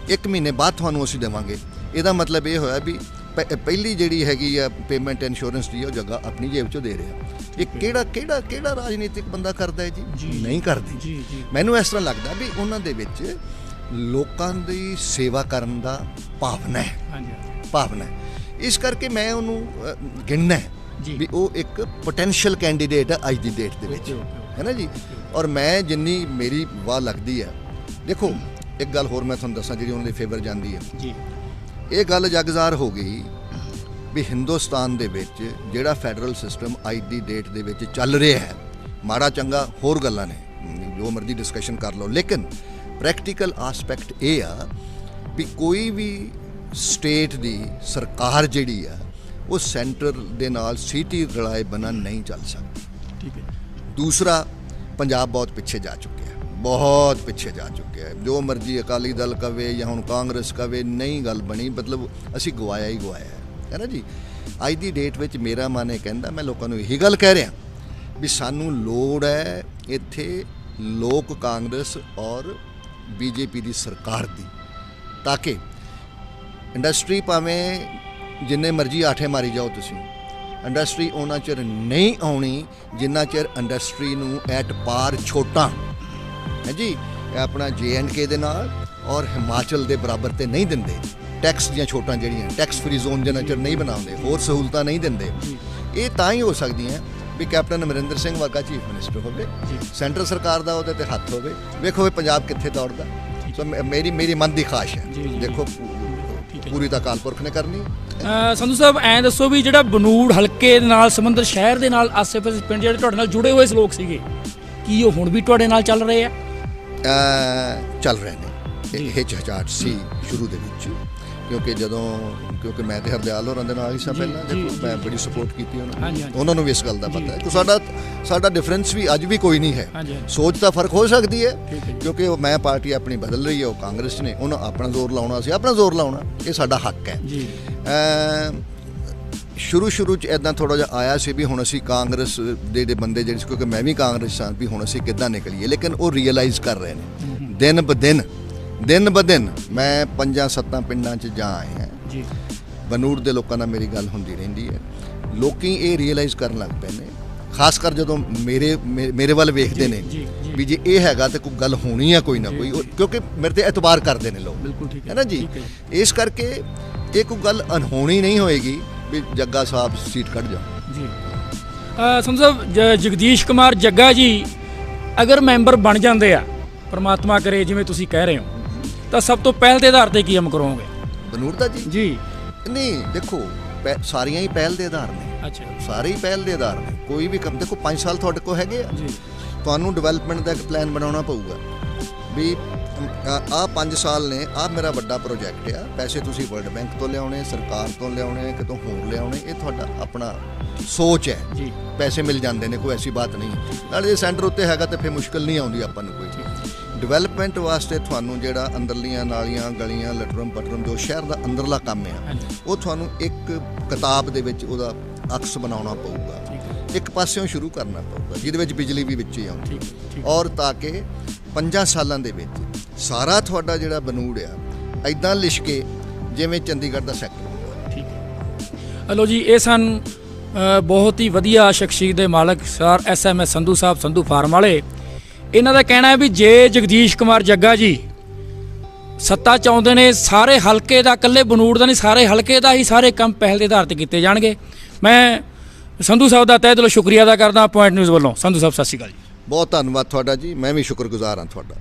1 ਮਹੀਨੇ ਬਾਅਦ ਤੁਹਾਨੂੰ ਅਸੀਂ ਦੇਵਾਂਗੇ। ਇਹਦਾ ਮਤਲਬ ਇਹ ਹੋਇਆ ਵੀ ਪਹਿਲੀ ਜਿਹੜੀ ਹੈਗੀ ਆ ਪੇਮੈਂਟ ਇੰਸ਼ੋਰੈਂਸ ਦੀ ਉਹ ਜਗ੍ਹਾ ਆਪਣੀ ਜੇਬ 'ਚੋਂ ਦੇ ਰਿਹਾ। ਇਹ ਕਿਹੜਾ ਰਾਜਨੀਤਿਕ ਬੰਦਾ ਕਰਦਾ ਹੈ ਜੀ? ਨਹੀਂ ਕਰਦੇ। ਮੈਨੂੰ ਇਸ ਤਰ੍ਹਾਂ ਲੱਗਦਾ ਵੀ ਉਹਨਾਂ ਦੇ ਵਿੱਚ ਲੋਕਾਂ ਦੀ ਸੇਵਾ ਕਰਨ ਦਾ ਭਾਵਨਾ ਹੈ। ਇਸ ਕਰਕੇ ਮੈਂ ਉਹਨੂੰ ਗਿਣਨਾ ਵੀ ਉਹ ਇੱਕ ਪੋਟੈਂਸ਼ੀਅਲ ਕੈਂਡੀਡੇਟ ਹੈ ਅੱਜ ਦੀ ਡੇਟ ਦੇ ਵਿੱਚ, ਹੈ ਨਾ ਜੀ। ਔਰ ਮੈਂ ਜਿੰਨੀ ਮੇਰੀ ਵਾਹ ਲੱਗਦੀ ਹੈ, ਦੇਖੋ ਇੱਕ ਗੱਲ ਹੋਰ ਮੈਂ ਤੁਹਾਨੂੰ ਦੱਸਾਂ ਜਿਹੜੀ ਉਹਨਾਂ ਦੇ ਫੇਵਰ ਜਾਂਦੀ ਹੈ ਜੀ। ਇਹ ਗੱਲ ਜਗਜ਼ਾਰ ਹੋ ਗਈ ਵੀ ਹਿੰਦੁਸਤਾਨ ਦੇ ਵਿੱਚ ਜਿਹੜਾ ਫੈਡਰਲ ਸਿਸਟਮ ਅੱਜ ਦੀ ਡੇਟ ਦੇ ਵਿੱਚ ਚੱਲ ਰਿਹਾ ਹੈ, ਮਾੜਾ ਚੰਗਾ ਹੋਰ ਗੱਲਾਂ ਨੇ, ਜੋ ਮਰਜ਼ੀ ਡਿਸਕਸ਼ਨ ਕਰ ਲਓ, ਲੇਕਿਨ ਪ੍ਰੈਕਟੀਕਲ ਆਸਪੈਕਟ ਇਹ ਆ ਵੀ ਕੋਈ ਵੀ ਸਟੇਟ ਦੀ ਸਰਕਾਰ ਜਿਹੜੀ ਆ ਉਹ ਸੈਂਟਰ ਦੇ ਨਾਲ ਸੀਟੀ ਰਲਾਏ ਬਿਨਾਂ ਨਹੀਂ ਚੱਲ ਸਕਦੀ। ਠੀਕ ਹੈ। ਦੂਸਰਾ, ਪੰਜਾਬ ਬਹੁਤ ਪਿੱਛੇ ਜਾ ਚੁੱਕਿਆ, ਬਹੁਤ ਪਿੱਛੇ ਜਾ ਚੁੱਕਿਆ ਹੈ। ਜੋ ਮਰਜ਼ੀ ਅਕਾਲੀ ਦਲ ਕਵੇ ਜਾਂ ਹੁਣ ਕਾਂਗਰਸ ਕਵੇ, ਨਹੀਂ ਗੱਲ ਬਣੀ, ਮਤਲਬ ਅਸੀਂ ਗਵਾਇਆ ਹੀ ਗਵਾਇਆ ਹੈ ਨਾ ਜੀ। ਅੱਜ ਦੀ ਡੇਟ ਵਿੱਚ ਮੇਰਾ ਮਨ ਇਹ ਕਹਿੰਦਾ, ਮੈਂ ਲੋਕਾਂ ਨੂੰ ਇਹੀ ਗੱਲ ਕਹਿ ਰਿਹਾ ਵੀ ਸਾਨੂੰ ਲੋੜ ਹੈ ਇੱਥੇ ਲੋਕ ਕਾਂਗਰਸ ਔਰ ਬੀਜੇਪੀ ਦੀ ਸਰਕਾਰ ਦੀ, ਤਾਂ ਕਿ ਇੰਡਸਟਰੀ ਭਾਵੇਂ ਜਿੰਨੇ ਮਰਜ਼ੀ ਆਠੇ ਮਾਰੀ ਜਾਓ ਤੁਸੀਂ, ਇੰਡਸਟਰੀ ਉਹਨਾਂ ਚਿਰ ਨਹੀਂ ਆਉਣੀ ਜਿੰਨਾ ਚਿਰ ਇੰਡਸਟਰੀ ਨੂੰ ਐਟ ਪਾਰ ਛੋਟਾਂ ਹੈ ਜੀ ਆਪਣਾ JNK ਦੇ ਨਾਲ ਔਰ ਹਿਮਾਚਲ ਦੇ ਬਰਾਬਰ ਤੇ ਨਹੀਂ ਦਿੰਦੇ। ਟੈਕਸ ਦੀਆਂ ਛੋਟਾਂ ਜਿਹੜੀਆਂ ਟੈਕਸ ਫਰੀ ਜ਼ੋਨ ਜਿੰਨਾ ਚਿਰ ਨਹੀਂ ਬਣਾਉਂਦੇ, ਹੋਰ ਸਹੂਲਤਾਂ ਨਹੀਂ ਦਿੰਦੇ, ਇਹ ਤਾਂ ਹੀ ਹੋ ਸਕਦੀਆਂ ਵੀ ਕੈਪਟਨ ਅਮਰਿੰਦਰ ਸਿੰਘ ਵਰਗਾ ਚੀਫ ਮਿਨਿਸਟਰ ਹੋਵੇ, ਸੈਂਟਰ ਸਰਕਾਰ ਦਾ ਉਹਦੇ ਤੇ ਹੱਥ ਹੋਵੇ। ਵੇਖੋ ਇਹ ਪੰਜਾਬ ਕਿੱਥੇ ਦੌੜਦਾ। ਸੋ ਮੇਰੀ ਮਨ ਦੀ ਖਾਸ਼ ਹੈ, ਦੇਖੋ ਪੂਰੀ ਤਾਂ ਅਕਾਲ ਪੁਰਖ ਨੇ ਕਰਨੀ। ਸੰਧੂ ਸਾਹਿਬ ਐਂ ਦੱਸੋ ਵੀ ਜਿਹੜਾ ਬਨੂੜ ਹਲਕੇ ਦੇ ਨਾਲ ਸਮੁੰਦਰ ਸ਼ਹਿਰ ਦੇ ਨਾਲ ਆਸੇ-ਪਾਸੇ ਪਿੰਡ ਜਿਹੜੇ ਤੁਹਾਡੇ ਨਾਲ ਜੁੜੇ ਹੋਏ ਲੋਕ ਸੀਗੇ, ਕੀ ਉਹ ਹੁਣ ਵੀ ਤੁਹਾਡੇ ਨਾਲ ਚੱਲ ਰਹੇ ਆ? ਚੱਲ ਰਹੇ ਨੇ। ਇਹ ਹਿਚਕਿਚਾਹਟ ਸੀ ਸ਼ੁਰੂ ਦੇ ਵਿੱਚ, ਕਿਉਂਕਿ ਮੈਂ ਤੇ ਹਰਦਿਆਲ ਹੋਰਾਂ ਦੇ ਨਾਲ ਹੀ ਸਾਂ ਪਹਿਲਾਂ, ਦੇਖੋ ਮੈਂ ਬੜੀ ਸਪੋਰਟ ਕੀਤੀ ਉਹਨਾਂ ਨੂੰ ਵੀ ਇਸ ਗੱਲ ਦਾ ਪਤਾ ਹੈ ਕਿ ਸਾਡਾ ਡਿਫਰੈਂਸ ਵੀ ਅੱਜ ਵੀ ਕੋਈ ਨਹੀਂ ਹੈ। ਸੋਚ ਤਾਂ ਫਰਕ ਹੋ ਸਕਦੀ ਹੈ, ਕਿਉਂਕਿ ਉਹ ਮੈਂ ਪਾਰਟੀ ਆਪਣੀ ਬਦਲ ਰਹੀ ਹੈ, ਉਹ ਕਾਂਗਰਸ ਨੇ, ਉਹਨਾਂ ਆਪਣਾ ਜ਼ੋਰ ਲਾਉਣਾ, ਅਸੀਂ ਆਪਣਾ ਜ਼ੋਰ ਲਾਉਣਾ, ਇਹ ਸਾਡਾ ਹੱਕ ਹੈ। ਸ਼ੁਰੂ 'ਚ ਇੱਦਾਂ ਥੋੜ੍ਹਾ ਜਿਹਾ ਆਇਆ ਸੀ ਵੀ ਹੁਣ ਅਸੀਂ ਕਾਂਗਰਸ ਦੇ ਬੰਦੇ ਜਿਹੜੇ, ਕਿਉਂਕਿ ਮੈਂ ਵੀ ਕਾਂਗਰਸ ਸਾਂ, ਵੀ ਹੁਣ ਅਸੀਂ ਕਿੱਦਾਂ ਨਿਕਲੀਏ, ਲੇਕਿਨ ਉਹ ਰੀਅਲਾਈਜ਼ ਕਰ ਰਹੇ ਨੇ ਦਿਨ ਬ ਦਿਨ। ਮੈਂ 5-7 ਪਿੰਡਾਂ 'ਚ ਜਾ ਆਏ ਹਾਂ ਜੀ, ਬਨੂੜ ਦੇ ਲੋਕਾਂ ਨਾਲ ਮੇਰੀ ਗੱਲ ਹੁੰਦੀ ਰਹਿੰਦੀ ਹੈ, ਲੋਕੀ ਇਹ ਰੀਅਲਾਈਜ਼ ਕਰਨ ਲੱਗ ਪਏ ਨੇ, ਖਾਸ ਕਰ ਜਦੋਂ ਮੇਰੇ ਵੱਲ ਵੇਖਦੇ ਨੇ ਵੀ ਜੇ ਇਹ ਹੈਗਾ ਤਾਂ ਕੋਈ ਗੱਲ ਹੋਣੀ ਆ ਕੋਈ ਨਾ ਕੋਈ, ਕਿਉਂਕਿ ਮੇਰੇ ਤੇ ਐਤਬਾਰ ਕਰਦੇ ਨੇ ਲੋਕ, ਹੈ ਨਾ ਜੀ। ਇਸ ਕਰਕੇ ਇਹ ਕੋਈ ਗੱਲ ਅਨਹੋਣੀ ਨਹੀਂ ਹੋਏਗੀ ਵੀ ਜੱਗਾ ਸਾਹਿਬ ਸੀਟ ਕੱਢ ਜਾਓ ਜੀ। ਸੰਧੂ ਸਾਹਿਬ, ਜਗਦੀਸ਼ ਕੁਮਾਰ ਜੱਗਾ ਜੀ ਅਗਰ ਮੈਂਬਰ ਬਣ ਜਾਂਦੇ ਆ, ਪਰਮਾਤਮਾ ਕਰੇ ਜਿਵੇਂ ਤੁਸੀਂ ਕਹਿ ਰਹੇ ਹੋ, ਤਾਂ ਸਭ ਤੋਂ ਪਹਿਲ ਦੇ ਆਧਾਰ ਤੇ ਕੀ ਕੰਮ ਕਰੋਗੇ ਬਨੂੜ ਦਾ ਜੀ? ਨਹੀਂ, ਦੇਖੋ ਸਾਰੀਆਂ ਹੀ ਪਹਿਲ ਦੇ ਆਧਾਰ ਨੇ। ਅੱਛਾ, ਸਾਰੇ ਹੀ ਪਹਿਲ ਦੇ ਆਧਾਰ ਨੇ। ਕੋਈ ਵੀ ਕੰਮ, ਦੇਖੋ 5 ਸਾਲ ਤੁਹਾਡੇ ਕੋਲ ਹੈਗੇ ਆ ਜੀ, ਤੁਹਾਨੂੰ ਡਿਵੈਲਪਮੈਂਟ ਦਾ ਇੱਕ ਪਲਾਨ ਬਣਾਉਣਾ ਪਊਗਾ ਵੀ ਆਹ 5 ਸਾਲ ਨੇ, ਆਹ ਮੇਰਾ ਵੱਡਾ ਪ੍ਰੋਜੈਕਟ ਆ, ਪੈਸੇ ਤੁਸੀਂ ਵਰਲਡ ਬੈਂਕ ਤੋਂ ਲਿਆਉਣੇ, ਸਰਕਾਰ ਤੋਂ ਲਿਆਉਣੇ, ਕਿਤੋਂ ਹੋਰ ਲਿਆਉਣੇ, ਇਹ ਤੁਹਾਡਾ ਆਪਣਾ ਸੋਚ ਹੈ ਜੀ। ਪੈਸੇ ਮਿਲ ਜਾਂਦੇ ਨੇ, ਕੋਈ ਐਸੀ ਬਾਤ ਨਹੀਂ। ਨਾਲੇ ਜੇ ਸੈਂਟਰ ਉੱਤੇ ਹੈਗਾ ਤਾਂ ਫਿਰ ਮੁਸ਼ਕਿਲ ਨਹੀਂ ਆਉਂਦੀ ਆਪਾਂ ਨੂੰ ਕੋਈ। ਡਿਵੈਲਪਮੈਂਟ ਵਾਸਤੇ ਤੁਹਾਨੂੰ ਜਿਹੜਾ ਅੰਦਰਲੀਆਂ ਨਾਲੀਆਂ, ਗਲੀਆਂ, ਲਟਰਮ ਪਟਰਮ, ਜੋ ਸ਼ਹਿਰ ਦਾ ਅੰਦਰਲਾ ਕੰਮ ਆ, ਉਹ ਤੁਹਾਨੂੰ ਇੱਕ ਕਿਤਾਬ ਦੇ ਵਿੱਚ ਉਹਦਾ ਅਕਸ ਬਣਾਉਣਾ ਪਊਗਾ, ਇੱਕ ਪਾਸਿਓਂ ਸ਼ੁਰੂ ਕਰਨਾ ਪਊਗਾ, ਜਿਹਦੇ ਵਿੱਚ ਬਿਜਲੀ ਵੀ ਵਿੱਚ ਹੀ ਆਉਂਦੀ, ਔਰ ਤਾਂ ਕਿ 5 ਸਾਲਾਂ ਦੇ ਵਿੱਚ ਸਾਰਾ ਤੁਹਾਡਾ ਜਿਹੜਾ ਬਨੂੜ ਆ ਐਦਾਂ ਲਿਸ਼ਕੇ ਜਿਵੇਂ ਚੰਡੀਗੜ੍ਹ ਦਾ ਸੈਕਟਰ ਹੁੰਦਾ। ਠੀਕ ਹੈ। ਹਲੋ ਜੀ, ਇਹ ਸਨ ਬਹੁਤ ਹੀ ਵਧੀਆ ਸ਼ਖਸੀਅਤ ਦੇ ਮਾਲਕ ਸਰ SMS ਸੰਧੂ ਸਾਹਿਬ, ਸੰਧੂ ਫਾਰਮ ਵਾਲੇ। ਇਹਨਾਂ ਦਾ ਕਹਿਣਾ ਹੈ ਵੀ ਜੇ ਜਗਦੀਸ਼ ਕੁਮਾਰ ਜੱਗਾ ਜੀ ਸੱਤਾ ਚਾਹੁੰਦੇ ਨੇ, ਸਾਰੇ ਹਲਕੇ ਦਾ, ਇਕੱਲੇ ਬਨੂੜ ਦਾ ਨਹੀਂ, ਸਾਰੇ ਹਲਕੇ ਦਾ ਹੀ ਸਾਰੇ ਕੰਮ ਪਹਿਲ ਦੇ ਆਧਾਰ ਤੇ ਕੀਤੇ ਜਾਣਗੇ। ਮੈਂ ਸੰਧੂ ਸਾਹਿਬ ਦਾ ਤਹਿ ਦਿਲੋਂ ਸ਼ੁਕਰੀਆ ਅਦਾ ਕਰਦਾ ਪੁਆਇੰਟ ਨਿਊਜ਼ ਵੱਲੋਂ। ਸੰਧੂ ਸਾਹਿਬ ਸਤਿ ਸ਼੍ਰੀ ਅਕਾਲ ਜੀ। ਬਹੁਤ ਧੰਨਵਾਦ ਤੁਹਾਡਾ ਜੀ, ਮੈਂ ਵੀ ਸ਼ੁਕਰਗੁਜ਼ਾਰ ਹਾਂ ਤੁਹਾਡਾ।